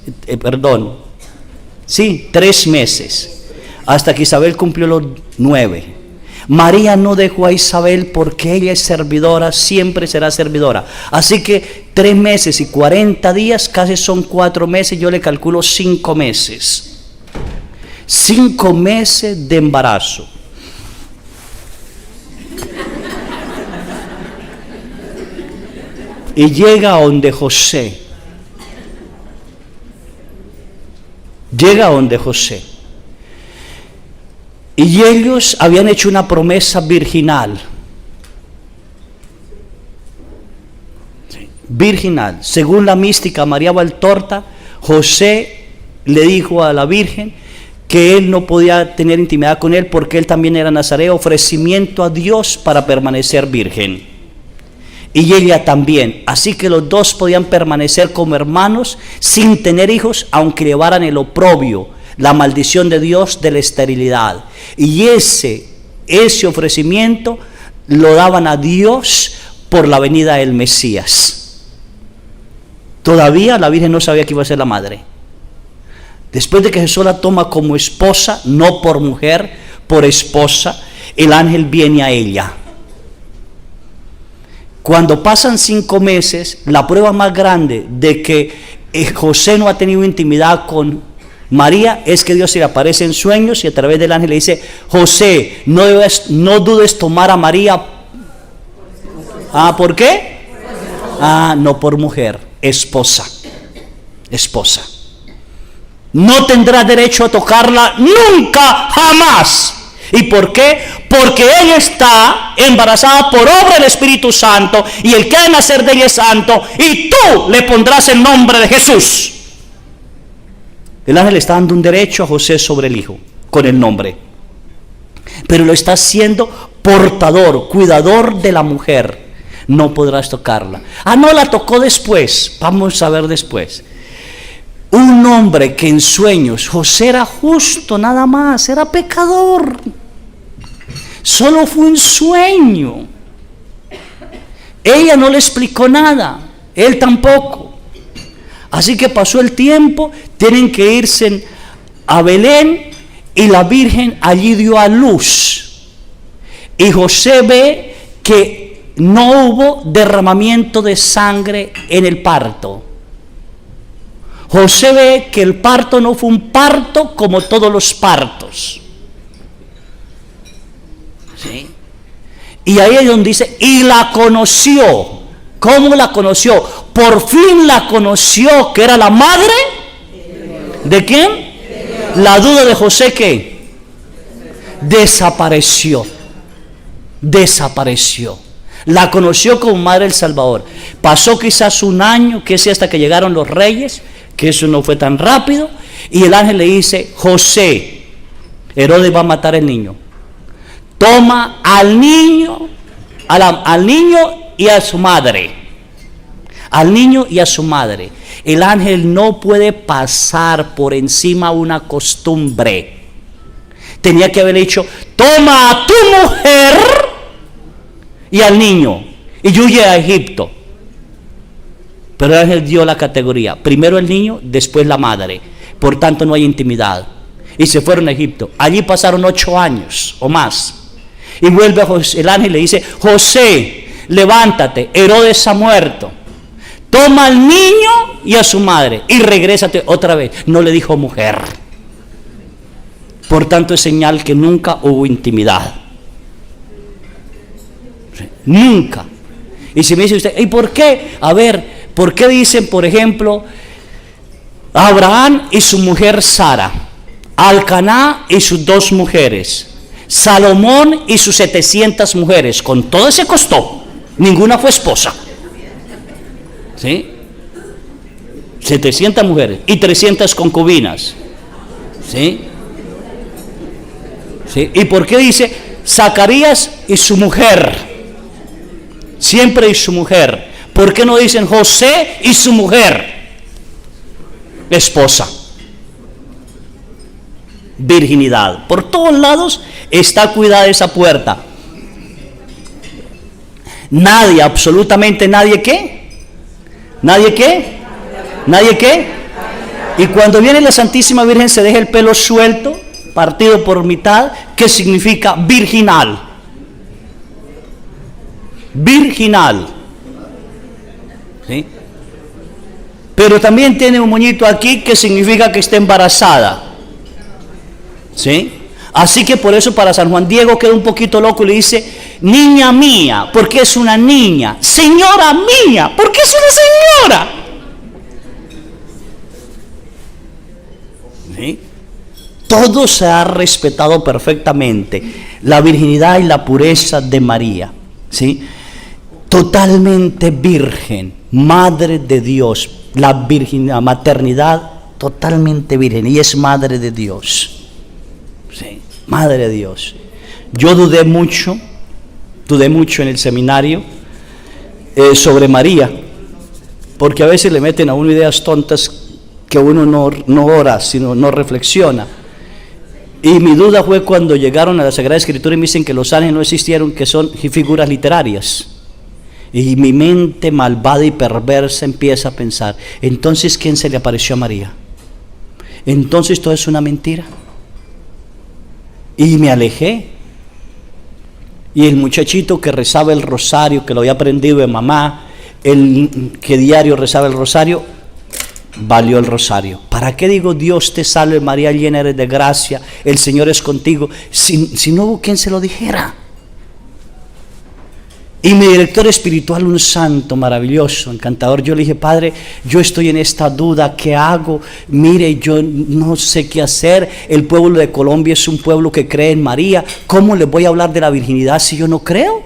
3 meses, hasta que Isabel cumplió los 9. María no dejó a Isabel porque ella es servidora, siempre será servidora. Así que 3 meses y 40 días, casi son 4 meses, yo le calculo 5 meses. 5 meses de embarazo. Y llega a donde José. Y ellos habían hecho una promesa virginal. Virginal. Según la mística María Valtorta, José le dijo a la Virgen que él no podía tener intimidad con él porque él también era nazareo, ofrecimiento a Dios para permanecer virgen. Y ella también. Así que los dos podían permanecer como hermanos sin tener hijos, aunque llevaran el oprobio, la maldición de Dios de la esterilidad. Y ese ofrecimiento lo daban a Dios por la venida del Mesías. Todavía la Virgen no sabía que iba a ser la madre. Después de que Jesús la toma como esposa, no por mujer, por esposa, el ángel viene a ella. Cuando pasan 5 meses, la prueba más grande de que José no ha tenido intimidad con María es que Dios se le aparece en sueños y a través del ángel le dice: José, no dudes tomar a María. ¿Por qué? No por mujer, esposa. No tendrás derecho a tocarla nunca, jamás. ¿Y por qué? Porque ella está embarazada por obra del Espíritu Santo y el que ha de nacer de ella es santo, y tú le pondrás el nombre de Jesús. El ángel está dando un derecho a José sobre el hijo con el nombre, pero lo está haciendo portador, cuidador de la mujer. No podrás tocarla. No la tocó después. Vamos a ver después. Un hombre que en sueños, José era justo nada más, era pecador. Solo fue un sueño. Ella no le explicó nada, él tampoco. Así que pasó el tiempo, tienen que irse a Belén y la Virgen allí dio a luz. Y José ve que no hubo derramamiento de sangre en el parto. José ve que el parto no fue un parto como todos los partos. ¿Sí? Y ahí es donde dice, y la conoció. ¿Cómo la conoció? Por fin la conoció, que era la madre. ¿De quién? La duda de José, ¿qué? Desapareció. La conoció como madre del Salvador. Pasó quizás un año, que es hasta que llegaron los reyes, que eso no fue tan rápido, y el ángel le dice: José, Herodes va a matar al niño. Toma al niño, al niño y a su madre. Al niño y a su madre. El ángel no puede pasar por encima una costumbre. Tenía que haber dicho: toma a tu mujer y al niño y huye a Egipto. Pero el ángel dio la categoría: primero el niño, después la madre. Por tanto no hay intimidad. Y se fueron a Egipto. Allí pasaron 8 años o más. Y vuelve el ángel y le dice: José, levántate, Herodes ha muerto. Toma al niño y a su madre y regrésate otra vez. No le dijo mujer. Por tanto es señal que nunca hubo intimidad. Nunca. Y si me dice usted: ¿y por qué? A ver, ¿por qué dicen, por ejemplo, Abraham y su mujer Sara, Alcaná y sus 2 mujeres, Salomón y sus 700 mujeres, con todo ese costó, ninguna fue esposa. ¿Sí? 700 mujeres y 300 concubinas. ¿Sí? ¿Sí? ¿Y por qué dice Zacarías y su mujer? Siempre y su mujer. ¿Por qué no dicen José y su mujer? Esposa. Virginidad. Por todos lados está cuidada esa puerta. Nadie, absolutamente nadie, ¿qué? ¿Nadie qué? ¿Nadie qué? Y cuando viene la Santísima Virgen se deja el pelo suelto, partido por mitad, que significa virginal. Virginal. ¿Sí? Pero también tiene un moñito aquí que significa que está embarazada. ¿Sí? Así que por eso para San Juan Diego queda un poquito loco y le dice, niña mía, porque es una niña. Señora mía, porque es una señora. ¿Sí? Todo se ha respetado perfectamente, la virginidad y la pureza de María, ¿sí? Totalmente virgen, madre de Dios, la virginidad, maternidad totalmente virgen, y es madre de Dios, ¿sí? Madre de Dios. Yo dudé mucho en el seminario sobre María, porque a veces le meten a uno ideas tontas que uno no ora, sino no reflexiona. Y mi duda fue cuando llegaron a la Sagrada Escritura y me dicen que los ángeles no existieron, que son figuras literarias. Y mi mente malvada y perversa empieza a pensar, entonces ¿quién se le apareció a María? Entonces todo es una mentira. Y me alejé. Y el muchachito que rezaba el rosario, que lo había aprendido de mamá, el que diario rezaba el rosario, valió el rosario. ¿Para qué digo Dios te salve María, llena eres de gracia, el Señor es contigo? Si no hubo quien se lo dijera. Y mi director espiritual, un santo maravilloso, encantador, yo le dije, Padre, yo estoy en esta duda, ¿qué hago? Mire, yo no sé qué hacer, el pueblo de Colombia es un pueblo que cree en María, ¿cómo le voy a hablar de la virginidad si yo no creo?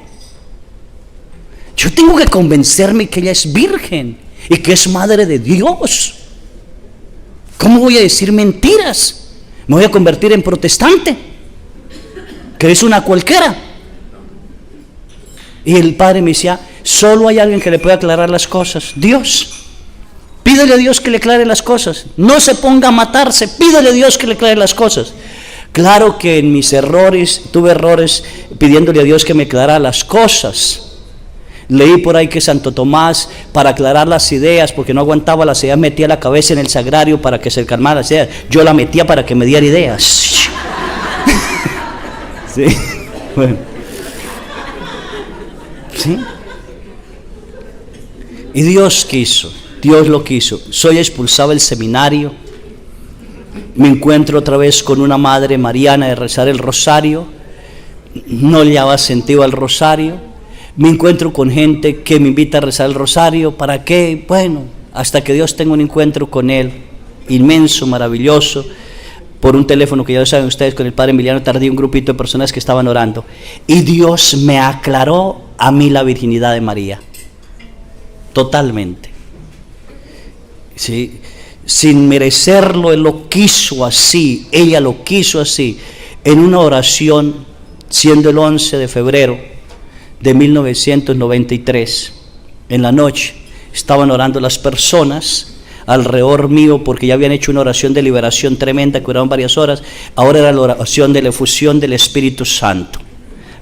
Yo tengo que convencerme que ella es virgen y que es madre de Dios. ¿Cómo voy a decir mentiras? ¿Me voy a convertir en protestante? ¿Que es una cualquiera? Y el padre me decía, solo hay alguien que le puede aclarar las cosas, Dios. Pídele a Dios que le aclare las cosas. No se ponga a matarse, pídele a Dios que le aclare las cosas. Claro que en mis errores, tuve errores pidiéndole a Dios que me aclarara las cosas. Leí por ahí que Santo Tomás, para aclarar las ideas, porque no aguantaba las ideas, metía la cabeza en el sagrario para que se calmara las ideas. Yo la metía para que me diera ideas. Sí, bueno. ¿Sí? Y Dios quiso, Dios lo quiso. Soy expulsado del seminario, me encuentro otra vez con una madre mariana de rezar el rosario, no le daba sentido al rosario, me encuentro con gente que me invita a rezar el rosario, ¿para qué? Bueno, hasta que Dios tenga un encuentro con Él, inmenso, maravilloso, por un teléfono que ya lo saben ustedes, con el padre Emiliano Tardío, un grupito de personas que estaban orando, y Dios me aclaró a mí la virginidad de María, totalmente, ¿sí? Sin merecerlo, Él lo quiso así, ella lo quiso así, en una oración, siendo el 11 de febrero de 1993, en la noche, estaban orando las personas alrededor mío, porque ya habían hecho una oración de liberación tremenda que duraron varias horas. Ahora era la oración de la efusión del Espíritu Santo,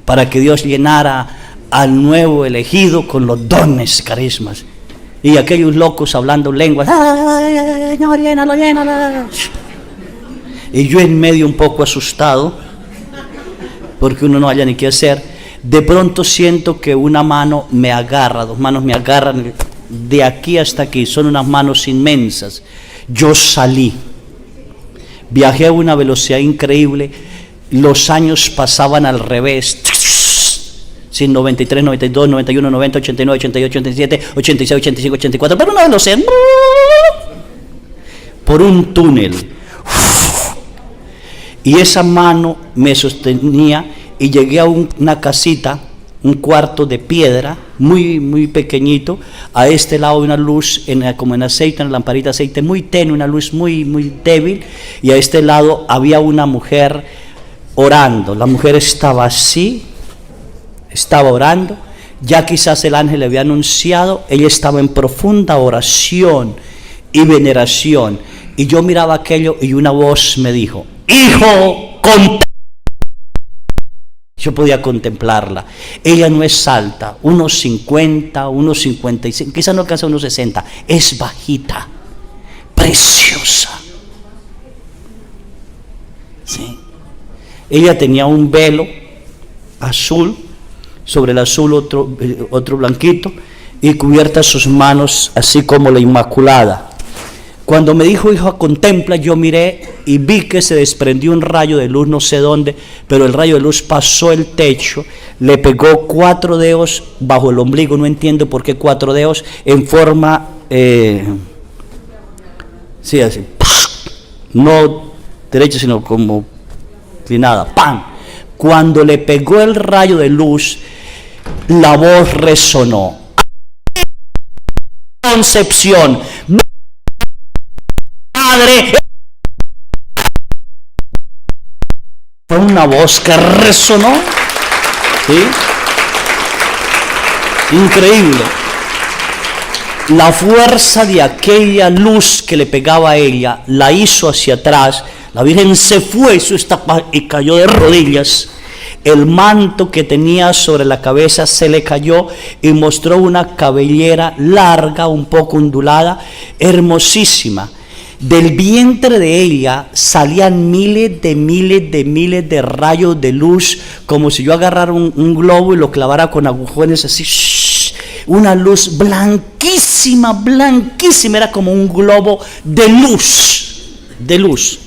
para que Dios llenara al nuevo elegido con los dones, carismas, y aquellos locos hablando lenguas, ¡ay, Señor, llénalo, llénalo! Y yo en medio un poco asustado, porque uno no haya ni qué hacer. De pronto siento que una mano me agarra, dos manos me agarran de aquí hasta aquí, son unas manos inmensas. Yo salí, viajé a una velocidad increíble, los años pasaban al revés, sin 93, 92, 91, 90, 89, 88, 87, 86, 85, 84, pero una velocidad por un túnel. Y esa mano me sostenía y llegué a una casita, un cuarto de piedra, muy, muy pequeñito. A este lado una luz como en aceite, una lamparita de aceite muy tenue, una luz muy, muy débil. Y a este lado había una mujer orando. La mujer estaba así, estaba orando. Ya quizás el ángel le había anunciado, ella estaba en profunda oración y veneración. Y yo miraba aquello y una voz me dijo: hijo, yo podía contemplarla. Ella no es alta, unos 50, unos 55, quizás no alcanza unos 60. Es bajita, preciosa. ¿Sí? Ella tenía un velo azul, sobre el azul otro blanquito, y cubiertas sus manos así como la Inmaculada. Cuando me dijo: hijo, contempla, yo miré y vi que se desprendió un rayo de luz, no sé dónde, pero el rayo de luz pasó el techo, le pegó 4 dedos bajo el ombligo, no entiendo por qué 4 dedos, en forma, sí, así, no derecha, sino como inclinada, ¡pam! Cuando le pegó el rayo de luz, la voz resonó: Concepción, Madre. Fue una voz que resonó, ¿sí? Increíble. La fuerza de aquella luz que le pegaba a ella la hizo hacia atrás. La Virgen se fue y cayó de rodillas. El manto que tenía sobre la cabeza se le cayó y mostró una cabellera larga, un poco ondulada, hermosísima. Del vientre de ella salían miles de rayos de luz, como si yo agarrara un globo y lo clavara con agujones así. Una luz blanquísima, blanquísima, era como un globo de luz.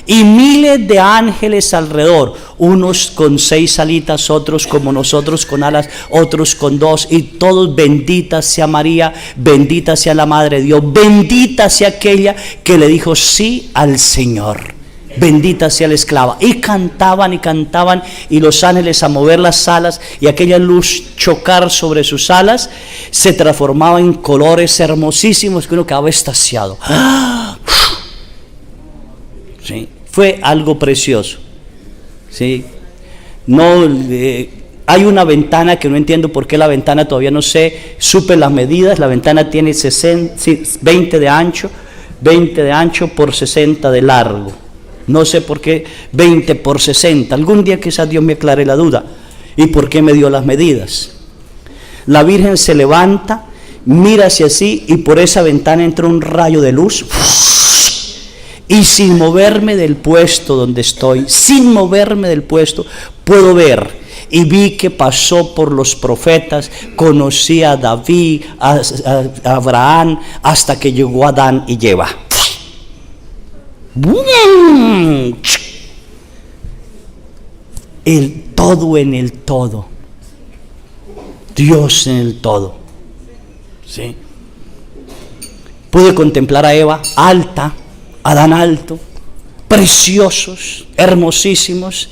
Y miles de ángeles alrededor, unos con 6 alitas, otros como nosotros con alas, otros con 2, y todos: bendita sea María, bendita sea la Madre de Dios, bendita sea aquella que le dijo sí al Señor, bendita sea la esclava. Y cantaban, y los ángeles a mover las alas, y aquella luz chocar sobre sus alas, se transformaba en colores hermosísimos que uno quedaba extasiado. ¿Sí? Fue algo precioso. ¿Sí? No, hay una ventana que no entiendo por qué la ventana, todavía no sé, supe las medidas. La ventana tiene 20 de ancho por 60 de largo. No sé por qué 20 por 60. Algún día quizás Dios me aclare la duda. ¿Y por qué me dio las medidas? La Virgen se levanta, mira hacia sí, y por esa ventana entra un rayo de luz. Y sin moverme del puesto donde estoy, puedo ver. Y vi que pasó por los profetas, conocí a David, a Abraham, hasta que llegó a Adán y Eva. El todo en el todo. Dios en el todo. ¿Sí? Pude contemplar a Eva alta, Adán alto, preciosos, hermosísimos,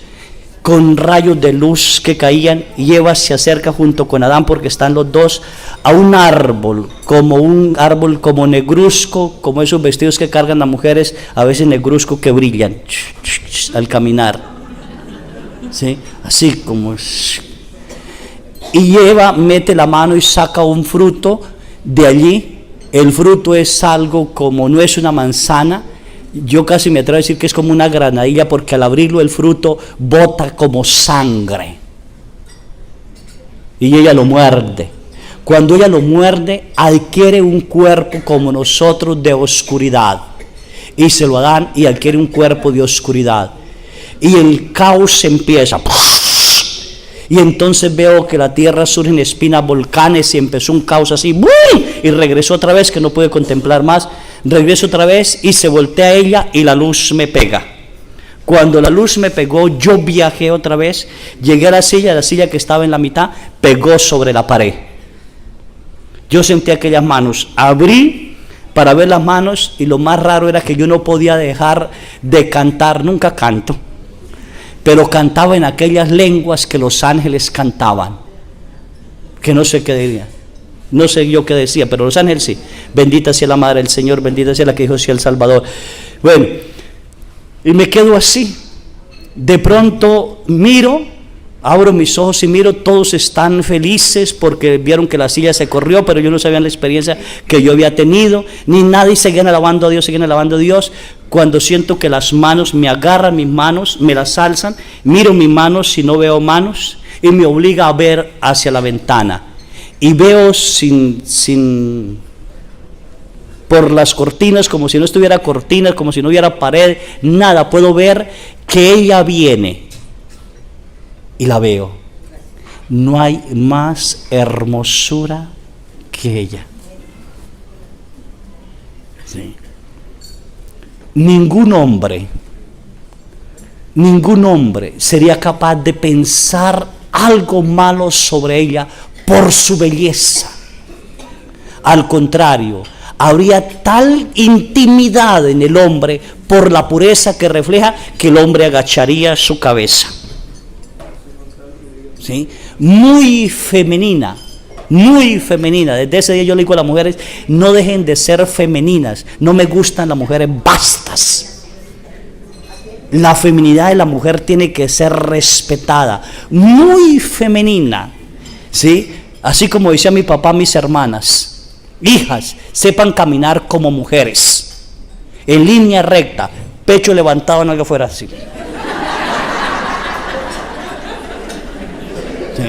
con rayos de luz que caían, y Eva se acerca junto con Adán, porque están los dos a un árbol como negruzco, como esos vestidos que cargan las mujeres, a veces negruzco, que brillan al caminar, ¿sí? Así como. Y Eva mete la mano y saca un fruto de allí. El fruto es algo como, no es una manzana, yo casi me atrevo a decir que es como una granadilla, porque al abrirlo el fruto bota como sangre. Y ella lo muerde. Cuando ella lo muerde, adquiere un cuerpo como nosotros de oscuridad. Y se lo dan y adquiere un cuerpo de oscuridad. Y el caos empieza. Y entonces veo que la tierra surge en espinas, volcanes, y empezó un caos así. ¡Bum! Y regresó otra vez, que no pude contemplar más. Regreso otra vez y se voltea ella y la luz me pega. Cuando la luz me pegó, yo viajé otra vez, llegué a la silla que estaba en la mitad, pegó sobre la pared. Yo sentí aquellas manos, abrí para ver las manos, y lo más raro era que yo no podía dejar de cantar, nunca canto, pero cantaba en aquellas lenguas que los ángeles cantaban, que no sé qué diría, no sé yo qué decía, pero los ángeles sí. Bendita sea la Madre del Señor, bendita sea la que dijo sea el Salvador. Bueno, y me quedo así. De pronto miro, abro mis ojos y miro, todos están felices porque vieron que la silla se corrió, pero yo no sabía la experiencia que yo había tenido, ni nadie, seguían alabando a Dios, seguían alabando a Dios. Cuando siento que las manos me agarran, mis manos me las alzan, miro mis manos y no veo manos, y me obliga a ver hacia la ventana, y veo por las cortinas, como si no estuviera cortinas, como si no hubiera pared, nada, puedo ver que ella viene, y la veo. No hay más hermosura que ella. Sí. Ningún hombre sería capaz de pensar algo malo sobre ella por su belleza. Al contrario, habría tal intimidad en el hombre por la pureza que refleja, que el hombre agacharía su cabeza. ¿Sí? Muy femenina. Desde ese día yo le digo a las mujeres: no dejen de ser femeninas. No me gustan las mujeres bastas. La feminidad de la mujer tiene que ser respetada, muy femenina, ¿sí? Así como decía mi papá a mis hermanas: hijas, sepan caminar como mujeres, en línea recta, pecho levantado, no que fuera así. Sí.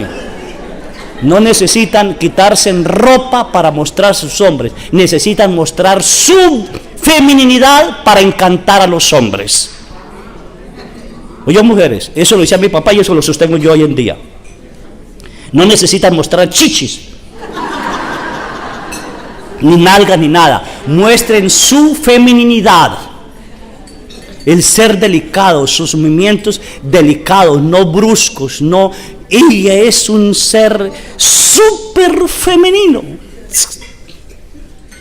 No necesitan quitarse en ropa para mostrar a sus hombres, necesitan mostrar su feminidad para encantar a los hombres. Oye, mujeres, eso lo decía mi papá y eso lo sostengo yo hoy en día. No necesitan mostrar chichis, ni nalgas, ni nada. Muestren su feminidad, el ser delicado, sus movimientos delicados, no bruscos, no. Ella es un ser súper femenino.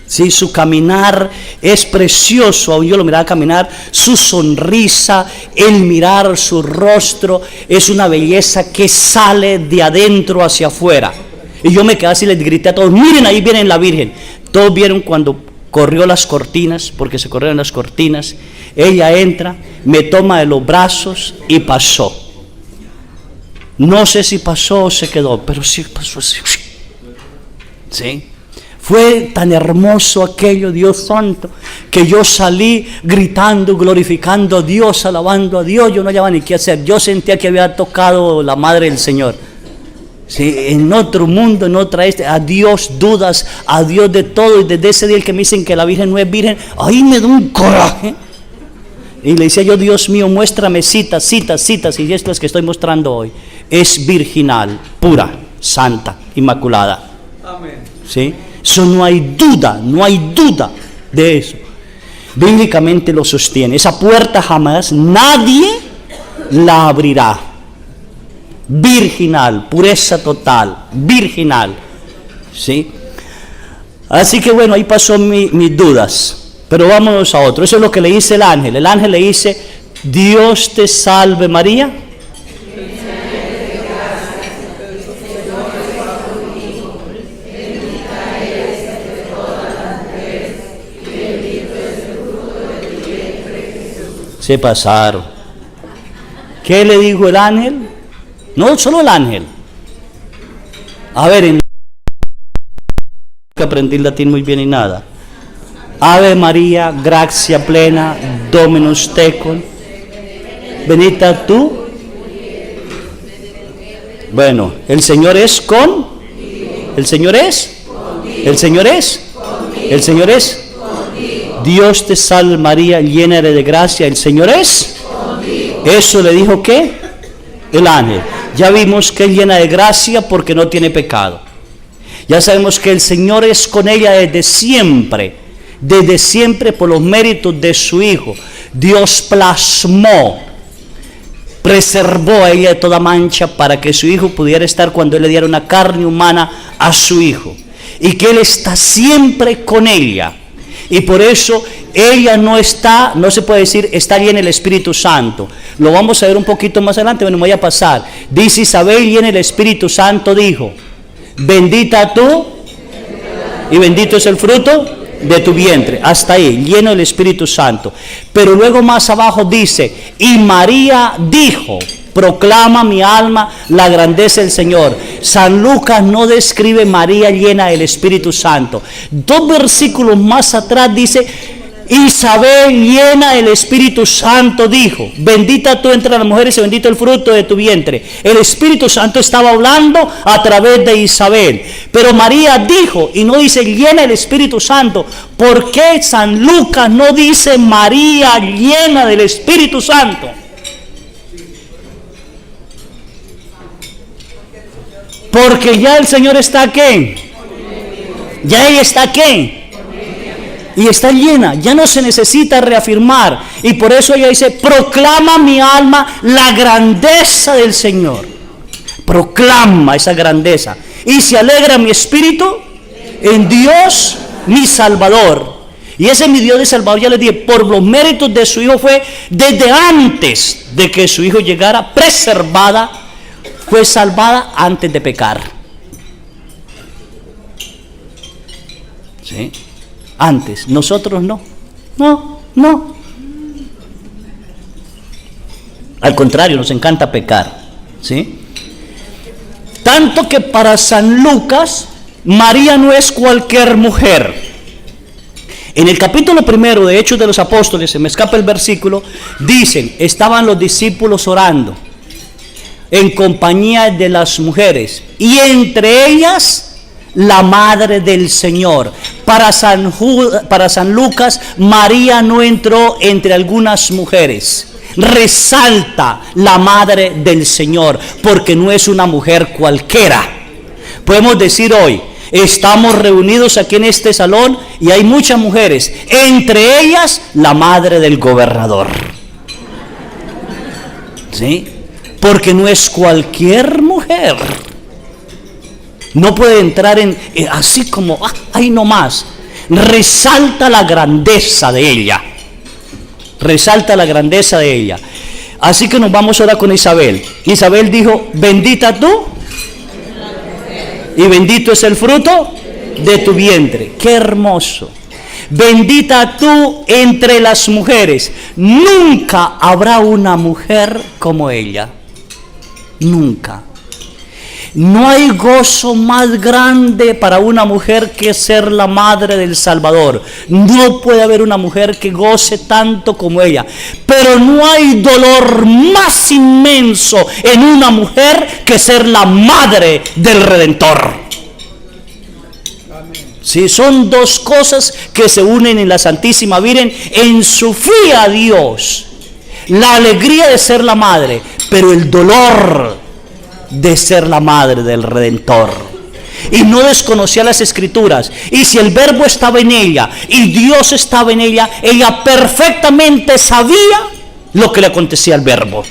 Sí, su caminar es precioso. Yo lo miraba caminar, su sonrisa, el mirar su rostro, es una belleza que sale de adentro hacia afuera. Y yo me quedé así, les grité a todos: miren, ahí viene la Virgen. Todos vieron cuando corrió las cortinas, porque se corrieron las cortinas. Ella entra, me toma de los brazos y pasó. No sé si pasó o se quedó, pero sí pasó así. ¿Sí? Fue tan hermoso aquello, Dios santo, que yo salí gritando, glorificando a Dios, alabando a Dios. Yo no hallaba ni qué hacer. Yo sentía que había tocado la Madre del Señor. Sí, en otro mundo, en otra a Dios dudas, a Dios de todo. Y desde ese día el que me dicen que la Virgen no es virgen, ahí me da un coraje. Y le decía yo: Dios mío, muéstrame citas, y estas que estoy mostrando hoy. Es virginal, pura, santa, inmaculada. Amén. ¿Sí? Eso no hay duda de eso. Bíblicamente lo sostiene. Esa puerta jamás nadie la abrirá. Virginal, pureza total, virginal. ¿Sí? Así que bueno, ahí pasó mis dudas. Pero vámonos a otro. Eso es lo que le dice el ángel. El ángel le dice: Dios te salve María. Se pasaron. ¿Qué le dijo el ángel? No solo el ángel. A ver, que aprendí latín muy bien y nada. Ave María, gracia plena, Dominus tecum, benita tú. Bueno, el Señor es con. El Señor es. El Señor es. El Señor es. Dios te salve María, llena eres de gracia, el Señor es. Eso le dijo ¿qué? El ángel. Ya vimos que es llena de gracia porque no tiene pecado. Ya sabemos que el Señor es con ella desde siempre por los méritos de su Hijo. Dios plasmó, preservó a ella de toda mancha para que su Hijo pudiera estar cuando Él le diera una carne humana a su Hijo. Y que Él está siempre con ella. Y por eso ella no se puede decir, está llena del Espíritu Santo. Lo vamos a ver un poquito más adelante, bueno, me voy a pasar. Dice Isabel, llena del Espíritu Santo, dijo, bendita tú y bendito es el fruto de tu vientre. Hasta ahí, lleno del Espíritu Santo. Pero luego más abajo dice, y María dijo, proclama mi alma la grandeza del Señor. San Lucas no describe María llena del Espíritu Santo. 2 versículos más atrás dice, Isabel llena del Espíritu Santo dijo, bendita tú entre las mujeres y bendito el fruto de tu vientre. El Espíritu Santo estaba hablando a través de Isabel. Pero María dijo, y no dice llena del Espíritu Santo. ¿Por qué San Lucas no dice María llena del Espíritu Santo? Porque ya el Señor está aquí. Ya ella está aquí. Y está llena, ya no se necesita reafirmar. Y por eso ella dice, proclama mi alma la grandeza del Señor. Proclama esa grandeza. Y se alegra mi espíritu en Dios mi Salvador. Y ese mi Dios de Salvador, ya les dije, por los méritos de su Hijo fue desde antes de que su Hijo llegara, preservada, fue salvada antes de pecar. ¿Sí? Antes, nosotros no. Al contrario, nos encanta pecar. ¿Sí? Tanto que para San Lucas, María no es cualquier mujer. En el capítulo 1 de Hechos de los Apóstoles, se me escapa el versículo, dicen, estaban los discípulos orando en compañía de las mujeres, y entre ellas la madre del Señor. Para San Lucas, María no entró entre algunas mujeres. Resalta la madre del Señor, porque no es una mujer cualquiera. Podemos decir hoy, estamos reunidos aquí en este salón y hay muchas mujeres, entre ellas la madre del gobernador. ¿Sí? Porque no es cualquier mujer. No puede entrar en así como ahí nomás. Resalta la grandeza de ella. Resalta la grandeza de ella. Así que nos vamos ahora con Isabel. Isabel dijo, bendita tú y bendito es el fruto de tu vientre. Qué hermoso. Bendita tú entre las mujeres. Nunca habrá una mujer como ella. Nunca. No hay gozo más grande para una mujer que ser la madre del Salvador. No puede haber una mujer que goce tanto como ella. Pero no hay dolor más inmenso en una mujer que ser la madre del Redentor. Sí, son dos cosas que se unen en la Santísima Virgen en su fe a Dios. La alegría de ser la madre, pero el dolor de ser la madre del Redentor. Y no desconocía las Escrituras. Y si el Verbo estaba en ella y Dios estaba en ella, ella perfectamente sabía lo que le acontecía al Verbo.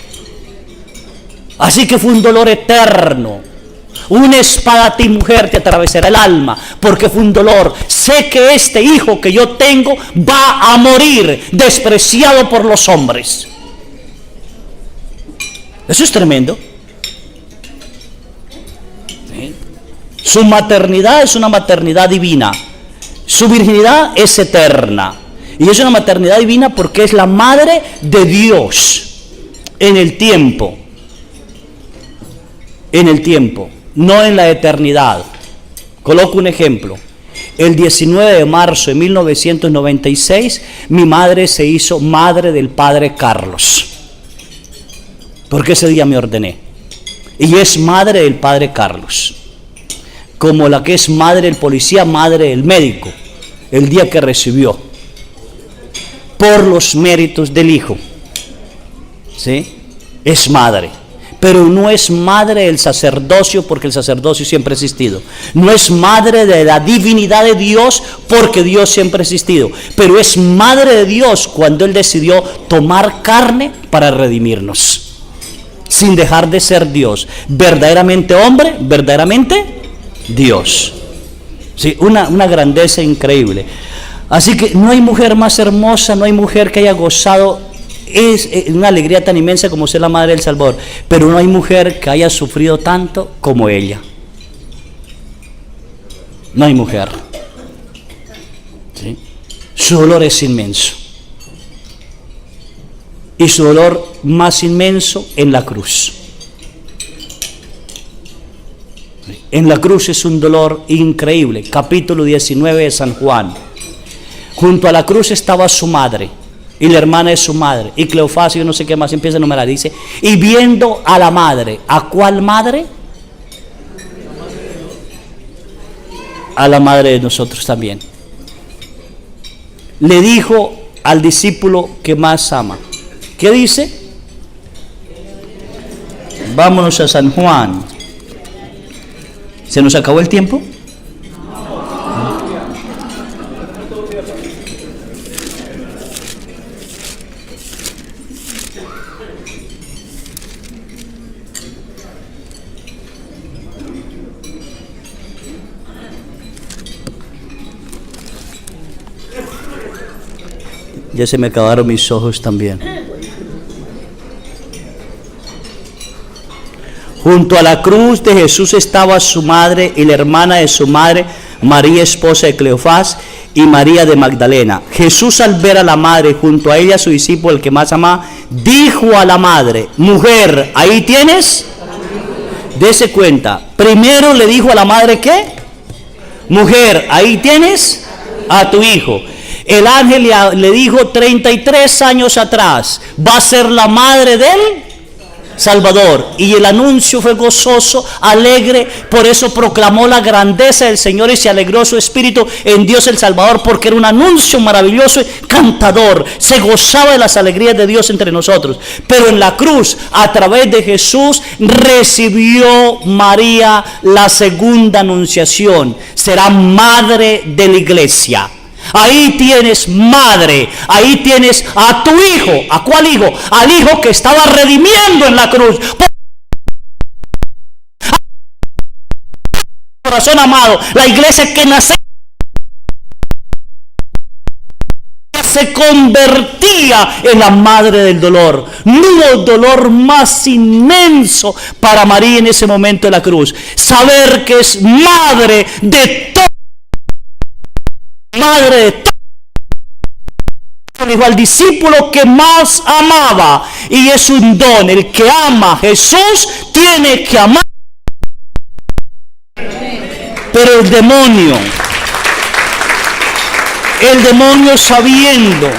Así que fue un dolor eterno. Una espada a ti, mujer, te atravesará el alma, porque fue un dolor. Sé que este hijo que yo tengo va a morir despreciado por los hombres. Eso es tremendo. ¿Sí? Su maternidad es una maternidad divina. Su virginidad es eterna. Y es una maternidad divina porque es la madre de Dios en el tiempo. En el tiempo, no en la eternidad. Coloco un ejemplo. El 19 de marzo de 1996, mi madre se hizo madre del padre Carlos. Porque ese día me ordené. Y es madre del padre Carlos. Como la que es madre del policía, madre del médico. El día que recibió. Por los méritos del hijo. ¿Sí? Es madre. Pero no es madre del sacerdocio, porque el sacerdocio siempre ha existido. No es madre de la divinidad de Dios, porque Dios siempre ha existido. Pero es madre de Dios cuando Él decidió tomar carne para redimirnos. Sin dejar de ser Dios. Verdaderamente hombre, verdaderamente Dios. Sí, una grandeza increíble. Así que no hay mujer más hermosa, no hay mujer que haya gozado es una alegría tan inmensa como ser la madre del Salvador, pero no hay mujer que haya sufrido tanto como ella. No hay mujer. ¿Sí? Su dolor es inmenso. Y su dolor más inmenso en la cruz. En la cruz es un dolor increíble. Capítulo 19 de San Juan. Junto a la cruz estaba su madre y la hermana de su madre y Cleofás y yo no sé qué más, empieza a enumerar, dice, y viendo a la madre, ¿a cuál madre? A la madre de nosotros también. Le dijo al discípulo que más ama. ¿Qué dice? Vámonos a San Juan. ¿Se nos acabó el tiempo? Ya se me acabaron mis ojos también. Junto a la cruz de Jesús estaba su madre y la hermana de su madre, María, esposa de Cleofás, y María de Magdalena. Jesús, al ver a la madre junto a ella, su discípulo, el que más amaba, dijo a la madre, mujer, ahí tienes. Dese cuenta. Primero le dijo a la madre, ¿qué? Mujer, ahí tienes a tu hijo. El ángel le dijo 33 años atrás, va a ser la madre del Salvador. Y el anuncio fue gozoso, alegre, por eso proclamó la grandeza del Señor y se alegró su espíritu en Dios el Salvador, porque era un anuncio maravilloso, cantador, se gozaba de las alegrías de Dios entre nosotros. Pero en la cruz, a través de Jesús, recibió María la segunda anunciación, será madre de la iglesia. Ahí tienes madre, ahí tienes a tu hijo. ¿A cuál hijo? Al hijo que estaba redimiendo en la cruz. Corazón amado, la iglesia que nace se convertía en la madre del dolor. No hubo dolor más inmenso para María en ese momento de la cruz. Saber que es madre de todo. Madre de todo. Dijo al discípulo que más amaba, y es un don. El que ama a Jesús tiene que amar. Pero el demonio sabiendo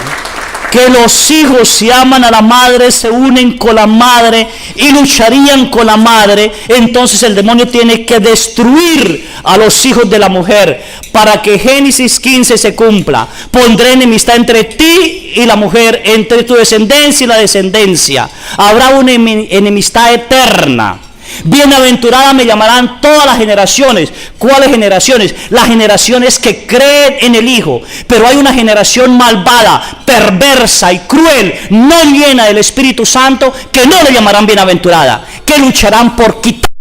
que los hijos, si aman a la madre, se unen con la madre y lucharían con la madre, entonces el demonio tiene que destruir a los hijos de la mujer para que Génesis 15 se cumpla. Pondré enemistad entre ti y la mujer, entre tu descendencia y la descendencia. Habrá una enemistad eterna. Bienaventurada me llamarán todas las generaciones. ¿Cuáles generaciones? Las generaciones que creen en el Hijo. Pero hay una generación malvada, perversa y cruel, no llena del Espíritu Santo, que no le llamarán bienaventurada, que lucharán por quitar.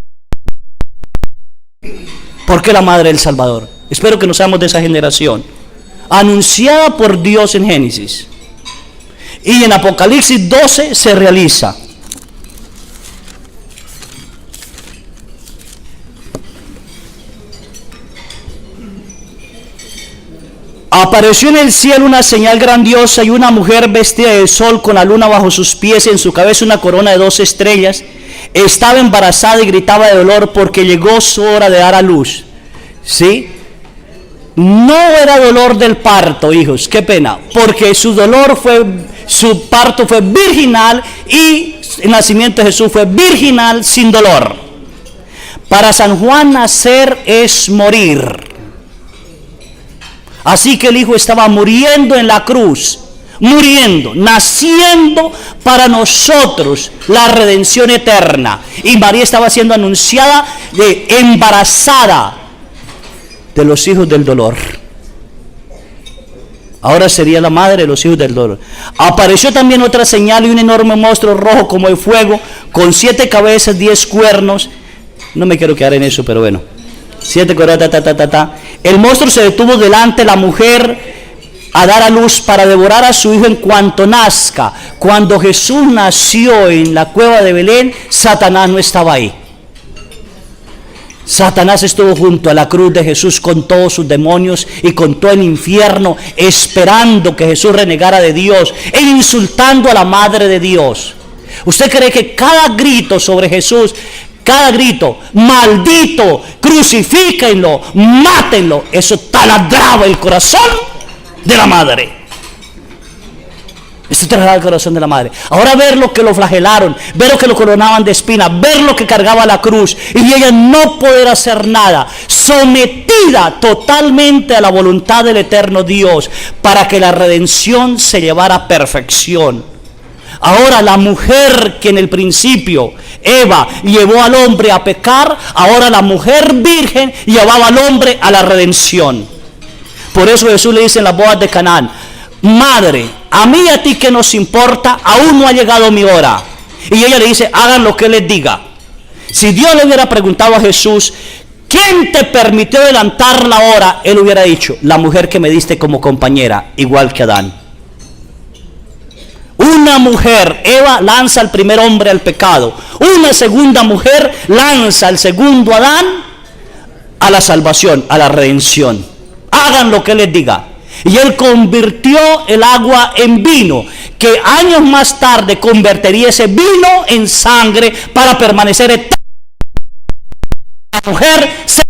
¿Por qué la madre del Salvador? Espero que no seamos de esa generación. Anunciada por Dios en Génesis. Y en Apocalipsis 12 se realiza. Apareció en el cielo una señal grandiosa y una mujer vestida de sol con la luna bajo sus pies y en su cabeza una corona de 12 estrellas. Estaba embarazada y gritaba de dolor porque llegó su hora de dar a luz. ¿Sí? No era dolor del parto, hijos, qué pena, porque su parto fue virginal y el nacimiento de Jesús fue virginal sin dolor. Para San Juan nacer es morir. Así que el Hijo estaba muriendo en la cruz, naciendo para nosotros la redención eterna. Y María estaba siendo anunciada embarazada de los hijos del dolor. Ahora sería la madre de los hijos del dolor. Apareció también otra señal y un enorme monstruo rojo como de fuego, con 7 cabezas, 10 cuernos. No me quiero quedar en eso, pero bueno. 7 cuernos, El monstruo se detuvo delante de la mujer a dar a luz para devorar a su hijo en cuanto nazca. Cuando Jesús nació en la cueva de Belén, Satanás no estaba ahí. Satanás estuvo junto a la cruz de Jesús con todos sus demonios y con todo el infierno, esperando que Jesús renegara de Dios e insultando a la Madre de Dios. ¿Usted cree que cada grito sobre Jesús, cada grito, maldito, crucifíquenlo, mátenlo, eso taladraba el corazón de la madre? Esto traslada el corazón de la madre. Ahora ver lo que lo flagelaron, ver lo que lo coronaban de espinas, ver lo que cargaba la cruz y ella no poder hacer nada, sometida totalmente a la voluntad del eterno Dios para que la redención se llevara a perfección. Ahora la mujer que en el principio Eva llevó al hombre a pecar, ahora la mujer virgen llevaba al hombre a la redención. Por eso Jesús le dice en las bodas de Canaán: madre, a mí y a ti que nos importa, aún no ha llegado mi hora. Y ella le dice: hagan lo que Él les diga. Si Dios le hubiera preguntado a Jesús: ¿quién te permitió adelantar la hora?, Él hubiera dicho: la mujer que me diste como compañera, igual que Adán. Una mujer, Eva, lanza al primer hombre al pecado. Una segunda mujer lanza al segundo Adán a la salvación, a la redención. Hagan lo que Él les diga. Y Él convirtió el agua en vino, que años más tarde convertiría ese vino en sangre para permanecer eterno. La mujer se...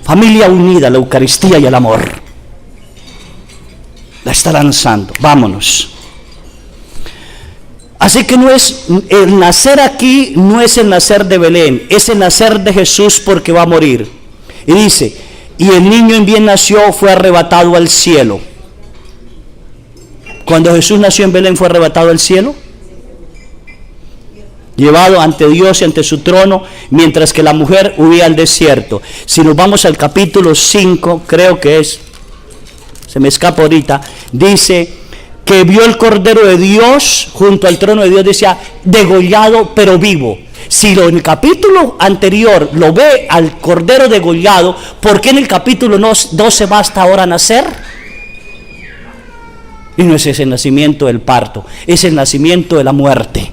familia unida, la Eucaristía y el amor. La está lanzando. Vámonos. Así que no es el nacer aquí, no es el nacer de Belén, es el nacer de Jesús porque va a morir. Y dice: y el niño en bien nació, fue arrebatado al cielo. Cuando Jesús nació en Belén, fue arrebatado al cielo, llevado ante Dios y ante su trono, mientras que la mujer huía al desierto. Si nos vamos al capítulo 5, creo que es, se me escapa ahorita, dice que vio el Cordero de Dios junto al trono de Dios, decía degollado pero vivo. Si en el capítulo anterior lo ve al Cordero degollado, ¿por qué en el capítulo 12 basta ahora nacer? Y no es ese el nacimiento del parto, es el nacimiento de la muerte,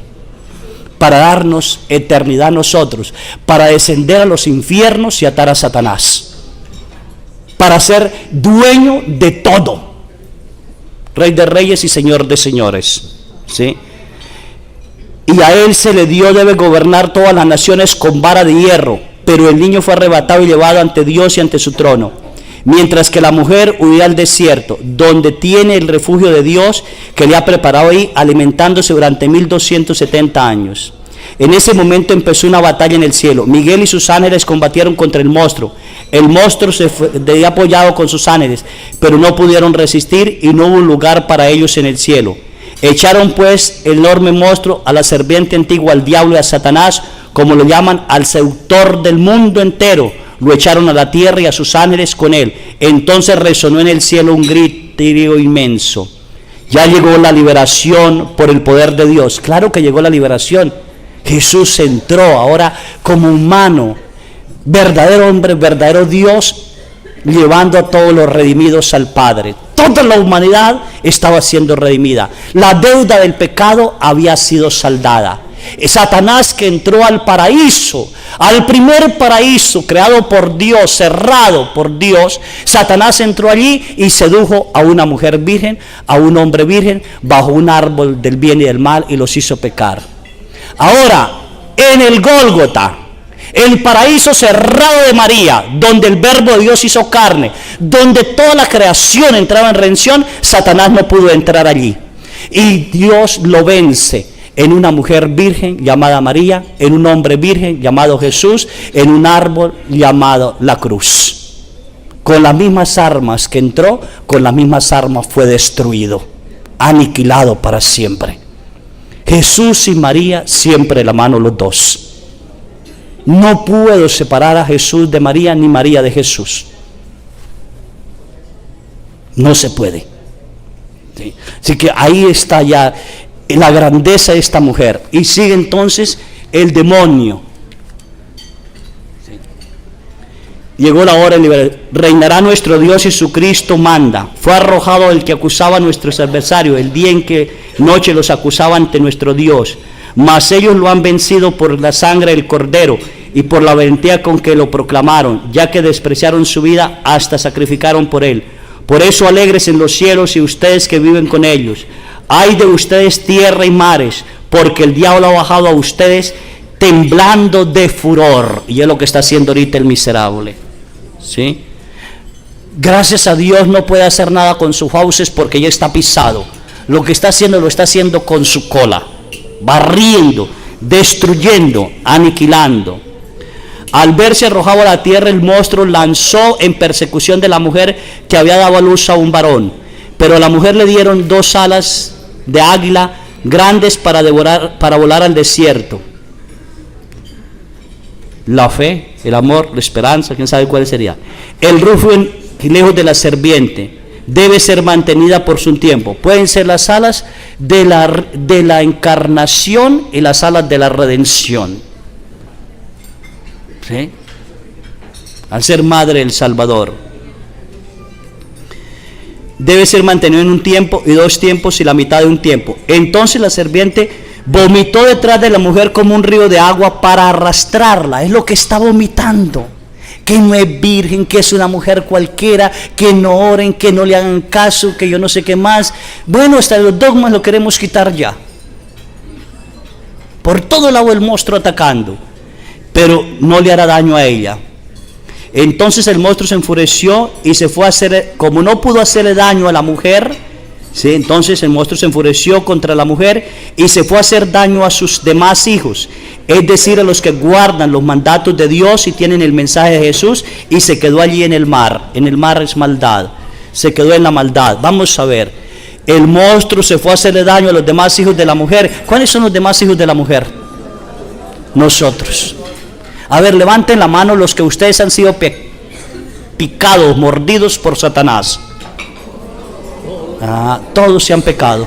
para darnos eternidad a nosotros, para descender a los infiernos y atar a Satanás, para ser dueño de todo, Rey de reyes y Señor de señores, ¿sí? Y a Él se le dio, debe gobernar todas las naciones con vara de hierro. Pero el niño fue arrebatado y llevado ante Dios y ante su trono, mientras que la mujer huía al desierto, donde tiene el refugio de Dios, que le ha preparado ahí, alimentándose durante 1270 años. En ese momento empezó una batalla en el cielo. Miguel y sus ángeles combatieron contra el monstruo. El monstruo se fue apoyado con sus ángeles, pero no pudieron resistir y no hubo lugar para ellos en el cielo. Echaron pues el enorme monstruo, a la serpiente antigua, al diablo y a Satanás, como lo llaman, al seductor del mundo entero. Lo echaron a la tierra y a sus ángeles con él. Entonces resonó en el cielo un grito inmenso. Ya llegó la liberación por el poder de Dios. Claro que llegó la liberación. Jesús entró ahora como humano, verdadero hombre, verdadero Dios, llevando a todos los redimidos al Padre. Toda la humanidad estaba siendo redimida. La deuda del pecado había sido saldada. Satanás, que entró al paraíso, al primer paraíso creado por Dios, cerrado por Dios, Satanás entró allí y sedujo a una mujer virgen, a un hombre virgen, bajo un árbol del bien y del mal, y los hizo pecar. Ahora, en el Gólgota, el paraíso cerrado de María, donde el verbo de Dios hizo carne, donde toda la creación entraba en redención, Satanás no pudo entrar allí. Y Dios lo vence en una mujer virgen llamada María, en un hombre virgen llamado Jesús, en un árbol llamado la cruz. Con las mismas armas que entró, con las mismas armas fue destruido, aniquilado para siempre. Jesús y María siempre de la mano los dos. No puedo separar a Jesús de María, ni María de Jesús. No se puede. ¿Sí? Así que ahí está ya la grandeza de esta mujer. Y sigue entonces el demonio. ¿Sí? Llegó la hora de liberar. Reinará nuestro Dios y su Cristo manda. Fue arrojado el que acusaba a nuestros adversarios, el día en que noche los acusaba ante nuestro Dios. Mas ellos lo han vencido por la sangre del Cordero y por la valentía con que lo proclamaron, ya que despreciaron su vida hasta sacrificaron por él. Por eso alegres en los cielos y ustedes que viven con ellos. Ay de ustedes tierra y mares, porque el diablo ha bajado a ustedes temblando de furor. Y es lo que está haciendo ahorita el miserable. ¿Sí? Gracias a Dios no puede hacer nada con sus fauces porque ya está pisado. Lo que está haciendo lo está haciendo con su cola, barriendo, destruyendo, aniquilando. Al verse arrojado a la tierra, el monstruo lanzó en persecución de la mujer que había dado a luz a un varón. Pero a la mujer le dieron 2 alas de águila grandes para volar al desierto. La fe, el amor, la esperanza, quién sabe cuál sería. El rufo lejos de la serpiente debe ser mantenida por su tiempo. Pueden ser las alas de la encarnación y las alas de la redención. ¿Sí? Al ser madre del Salvador. Debe ser mantenido en un tiempo y 2 tiempos y la mitad de un tiempo. Entonces la serpiente vomitó detrás de la mujer como un río de agua para arrastrarla. Es lo que está vomitando. Que no es virgen, que es una mujer cualquiera, que no oren, que no le hagan caso, que yo no sé qué más. Bueno, hasta los dogmas lo queremos quitar ya. Por todo lado el monstruo atacando, pero no le hará daño a ella. Entonces el monstruo se enfureció y se fue a hacer, como no pudo hacerle daño a la mujer, ¿sí? Entonces el monstruo se enfureció contra la mujer y se fue a hacer daño a sus demás hijos, es decir, a los que guardan los mandatos de Dios y tienen el mensaje de Jesús, y se quedó allí en el mar. En el mar es maldad, se quedó en la maldad. Vamos a ver, el monstruo se fue a hacerle daño a los demás hijos de la mujer. ¿Cuáles son los demás hijos de la mujer? Nosotros. A ver, levanten la mano los que ustedes han sido picados, mordidos por Satanás. Todos se han pecado.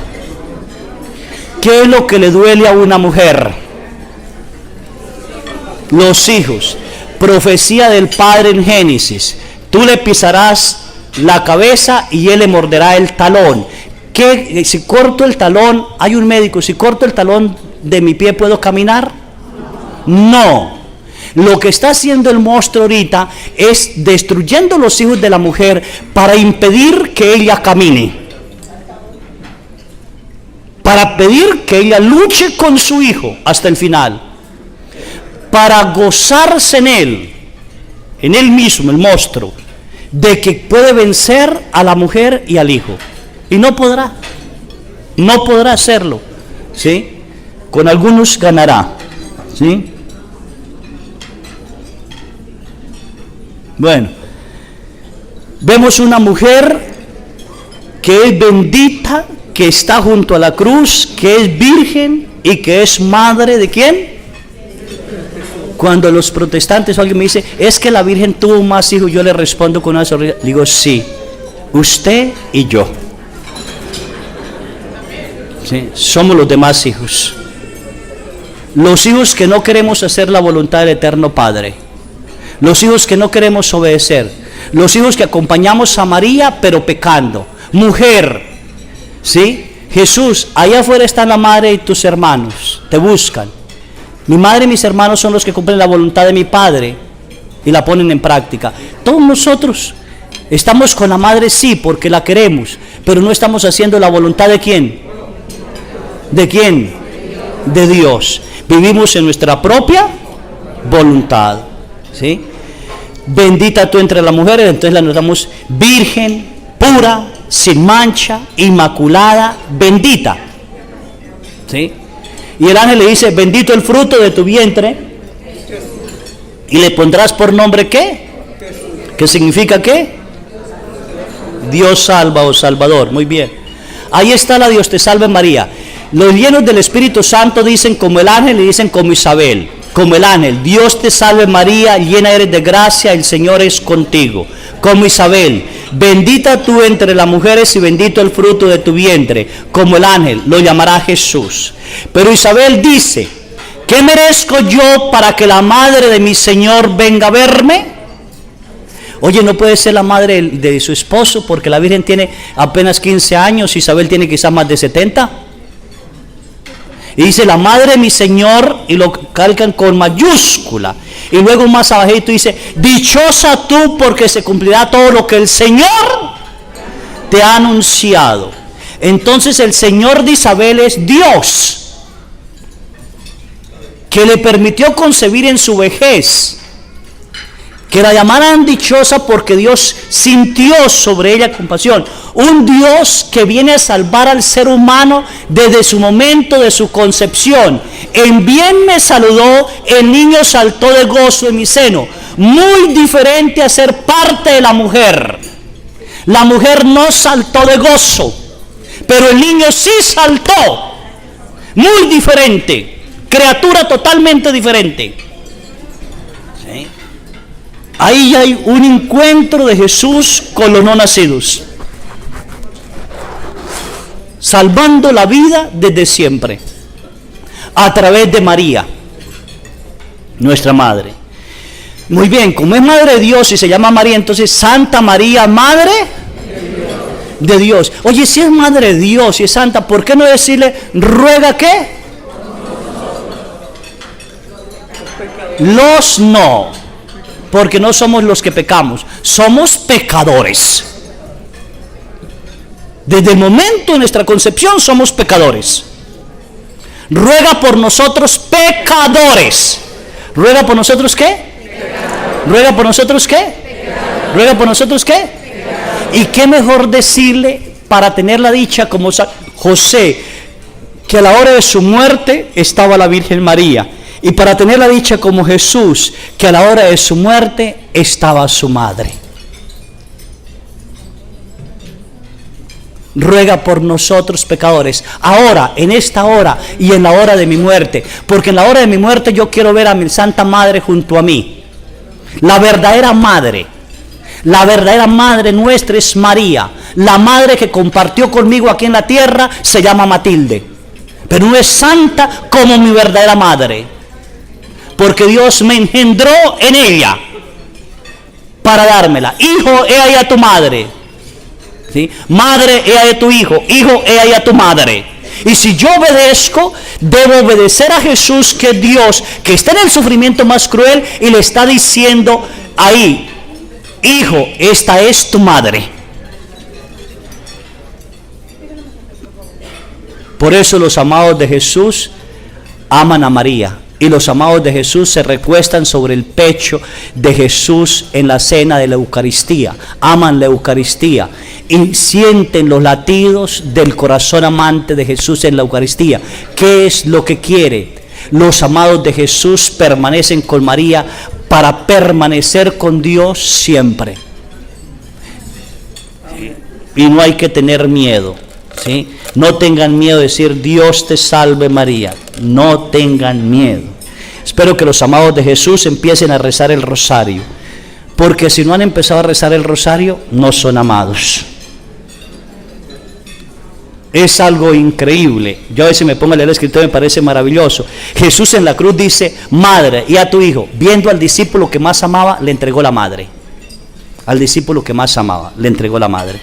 ¿Qué es lo que le duele a una mujer? Los hijos. Profecía del Padre en Génesis. Tú le pisarás la cabeza y él le morderá el talón. ¿Qué? Si corto el talón, hay un médico, si corto el talón de mi pie, ¿puedo caminar? No. Lo que está haciendo el monstruo ahorita es destruyendo los hijos de la mujer para impedir que ella camine, para pedir que ella luche con su hijo hasta el final, para gozarse en él mismo, el monstruo, de que puede vencer a la mujer y al hijo. Y no podrá hacerlo, ¿sí? Con algunos ganará, ¿sí? Bueno, vemos una mujer que es bendita, que está junto a la cruz, que es virgen y que es madre de ¿quién? Cuando los protestantes o alguien me dice, es que la Virgen tuvo más hijos, yo le respondo con una sonrisa, digo, sí, usted y yo. ¿Sí? Somos los demás hijos. Los hijos que no queremos hacer la voluntad del Eterno Padre. Los hijos que no queremos obedecer. Los hijos que acompañamos a María pero pecando. Mujer, ¿sí? Jesús, allá afuera está la madre y tus hermanos, te buscan. Mi madre y mis hermanos son los que cumplen la voluntad de mi Padre y la ponen en práctica. Todos nosotros estamos con la madre, sí, porque la queremos, pero no estamos haciendo la voluntad de ¿quién? ¿De quién? De Dios. Vivimos en nuestra propia voluntad, ¿sí? Bendita tú entre las mujeres, entonces la notamos virgen, pura, sin mancha, inmaculada, bendita, ¿sí? Y el ángel le dice, bendito el fruto de tu vientre, y le pondrás por nombre ¿qué? ¿Qué significa qué? Dios salva o Salvador. Muy bien, ahí está la Dios te salve María. Los llenos del Espíritu Santo dicen como el ángel y dicen como Isabel, como el ángel, Dios te salve María, llena eres de gracia, el Señor es contigo. Como Isabel, bendita tú entre las mujeres y bendito el fruto de tu vientre. Como el ángel, lo llamará Jesús. Pero Isabel dice, ¿qué merezco yo para que la madre de mi Señor venga a verme? Oye, no puede ser la madre de su esposo porque la Virgen tiene apenas 15 años, Isabel tiene quizás más de 70. Y dice la madre de mi Señor y lo calcan con mayúscula. Y luego más abajito dice, dichosa tú porque se cumplirá todo lo que el Señor te ha anunciado. Entonces el Señor de Isabel es Dios, que le permitió concebir en su vejez, que la llamaran dichosa porque Dios sintió sobre ella compasión. Un Dios que viene a salvar al ser humano desde su momento de su concepción. En bien me saludó, el niño saltó de gozo en mi seno. Muy diferente a ser parte de la mujer. La mujer no saltó de gozo, pero el niño sí saltó. Muy diferente, criatura totalmente diferente. ¿Sí? Ahí hay un encuentro de Jesús con los no nacidos, salvando la vida desde siempre, a través de María, nuestra madre. Muy bien, como es madre de Dios y se llama María, entonces Santa María, madre de Dios. Oye, si es madre de Dios y es santa, ¿por qué no decirle ruega qué? Los no, porque no somos los que pecamos, somos pecadores. Desde el momento de nuestra concepción somos pecadores. Ruega por nosotros pecadores. ¿Ruega por nosotros qué? ¿Ruega por nosotros qué? ¿Ruega por nosotros qué? ¿Y qué mejor decirle para tener la dicha como José, que a la hora de su muerte estaba la Virgen María? Y para tener la dicha como Jesús, que a la hora de su muerte estaba su madre. Ruega por nosotros pecadores, ahora, en esta hora y en la hora de mi muerte, porque en la hora de mi muerte yo quiero ver a mi Santa Madre junto a mí. La verdadera madre nuestra es María. La madre que compartió conmigo aquí en la tierra se llama Matilde, pero no es santa como mi verdadera madre, porque Dios me engendró en ella para dármela. Hijo, he ahí a tu madre. ¿Sí? Madre, he ahí a tu hijo. Hijo, he ahí a tu madre. Y si yo obedezco, debo obedecer a Jesús, que es Dios, que está en el sufrimiento más cruel, y le está diciendo ahí, hijo, esta es tu madre. Por eso los amados de Jesús aman a María, y los amados de Jesús se recuestan sobre el pecho de Jesús en la cena de la Eucaristía. Aman la Eucaristía y sienten los latidos del corazón amante de Jesús en la Eucaristía. ¿Qué es lo que quiere? Los amados de Jesús permanecen con María para permanecer con Dios siempre. Y no hay que tener miedo. ¿Sí? No tengan miedo de decir Dios te salve María. No tengan miedo. Espero que los amados de Jesús empiecen a rezar el rosario, porque si no han empezado a rezar el rosario, no son amados. Es algo increíble. Yo a veces me pongo a leer el escritor y me parece maravilloso. Jesús en la cruz dice, madre, y a tu hijo. Viendo al discípulo que más amaba, le entregó la madre. Al discípulo que más amaba, le entregó la madre.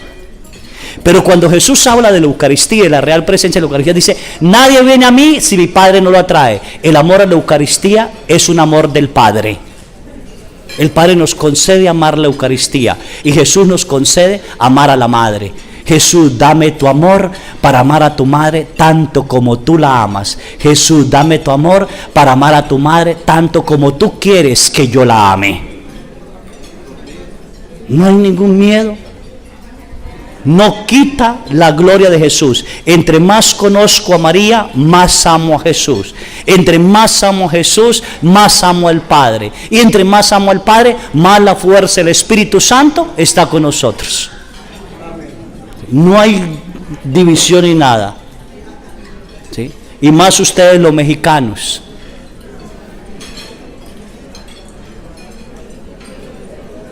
Pero cuando Jesús habla de la Eucaristía y la real presencia de la Eucaristía, dice, nadie viene a mí si mi Padre no lo atrae. El amor a la Eucaristía es un amor del Padre. El Padre nos concede amar la Eucaristía y Jesús nos concede amar a la Madre. Jesús, dame tu amor para amar a tu madre tanto como tú la amas. Jesús, dame tu amor para amar a tu madre tanto como tú quieres que yo la ame. No hay ningún miedo. No quita la gloria de Jesús. Entre más conozco a María, más amo a Jesús. Entre más amo a Jesús, más amo al Padre. Y entre más amo al Padre, más la fuerza del Espíritu Santo está con nosotros. No hay división ni nada. ¿Sí? Y más ustedes los mexicanos.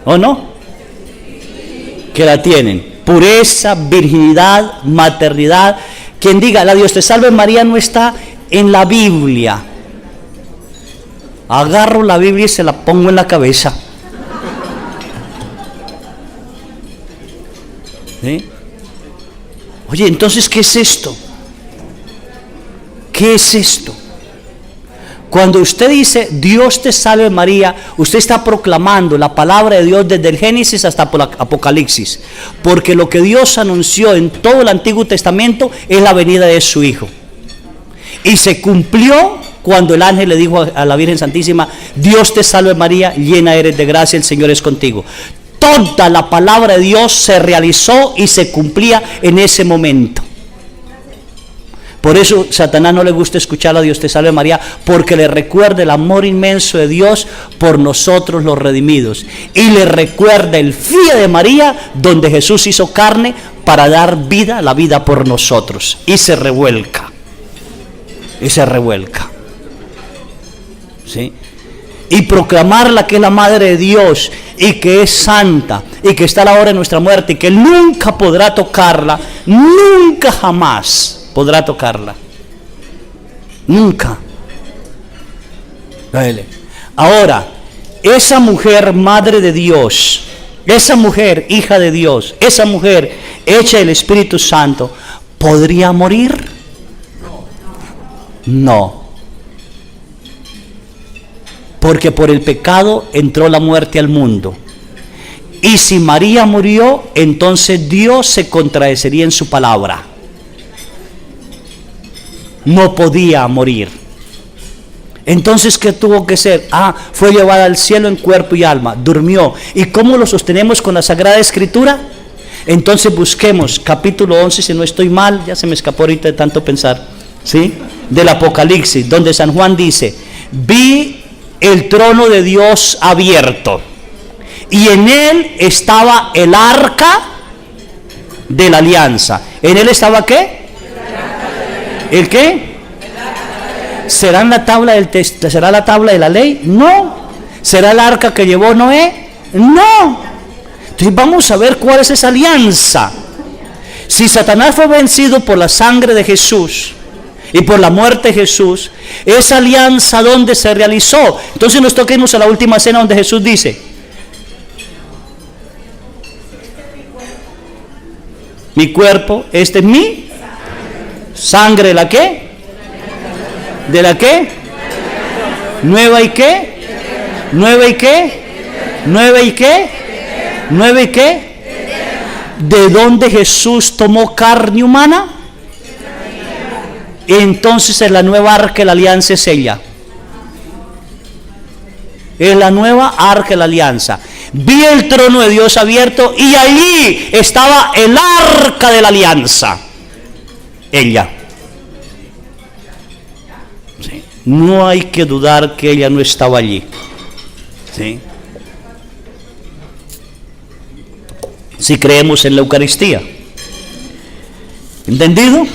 ¿O no? Que la tienen. Pureza, virginidad, maternidad. Quien diga, la Dios te salve María no está en la Biblia. Agarro la Biblia y se la pongo en la cabeza. ¿Sí? Oye, entonces, ¿qué es esto? ¿Qué es esto? Cuando usted dice Dios te salve María, usted está proclamando la palabra de Dios desde el Génesis hasta el Apocalipsis, porque lo que Dios anunció en todo el Antiguo Testamento es la venida de su Hijo, y se cumplió cuando el ángel le dijo a la Virgen Santísima: Dios te salve María, llena eres de gracia, el Señor es contigo. Toda la palabra de Dios se realizó y se cumplía en ese momento. Por eso Satanás no le gusta escuchar a Dios te salve María, porque le recuerda el amor inmenso de Dios por nosotros los redimidos, y le recuerda el fiat de María, donde Jesús hizo carne para dar vida, la vida por nosotros, y se revuelca, ¿sí? Y proclamarla que es la madre de Dios y que es santa y que está a la hora de nuestra muerte y que nunca podrá tocarla, nunca jamás podrá tocarla, nunca. Ahora, esa mujer madre de Dios, esa mujer hija de Dios, esa mujer hecha del Espíritu Santo, ¿podría morir? No, porque por el pecado entró la muerte al mundo. Y si María murió, entonces Dios se contradeciría en su palabra. No podía morir. Entonces, ¿qué tuvo que ser? Fue llevada al cielo en cuerpo y alma, durmió. ¿Y cómo lo sostenemos con la Sagrada Escritura? Entonces busquemos capítulo 11, si no estoy mal, ya se me escapó ahorita de tanto pensar, ¿sí? Del Apocalipsis, donde San Juan dice: vi el trono de Dios abierto, y en él estaba el arca de la alianza. ¿En él estaba qué? ¿El qué? ¿Será la tabla de la ley? No. ¿Será el arca que llevó Noé? No. Entonces vamos a ver cuál es esa alianza. Si Satanás fue vencido por la sangre de Jesús y por la muerte de Jesús, esa alianza ¿dónde se realizó? Entonces nos toca irnos a la última cena, donde Jesús dice: mi cuerpo, este es mi sangre. ¿De la qué? ¿De la qué? ¿Nueva y qué? ¿Nueva y qué? ¿Nueva y qué? ¿Nueva y qué? ¿De dónde Jesús tomó carne humana? Entonces es la nueva arca de la alianza, es ella. Es la nueva arca de la alianza. Vi el trono de Dios abierto y allí estaba el arca de la alianza. Ella. ¿Sí? No hay que dudar que ella no estaba allí. ¿Sí? Si creemos en la Eucaristía. ¿Entendido?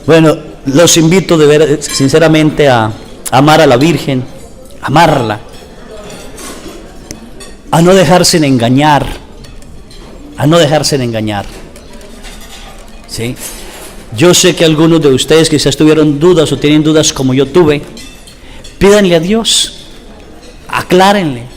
Bueno, los invito sinceramente a amar a la Virgen, amarla, a no dejarse engañar, ¿sí? Yo sé que algunos de ustedes quizás tuvieron dudas o tienen dudas como yo tuve. Pídanle a Dios, aclárenle.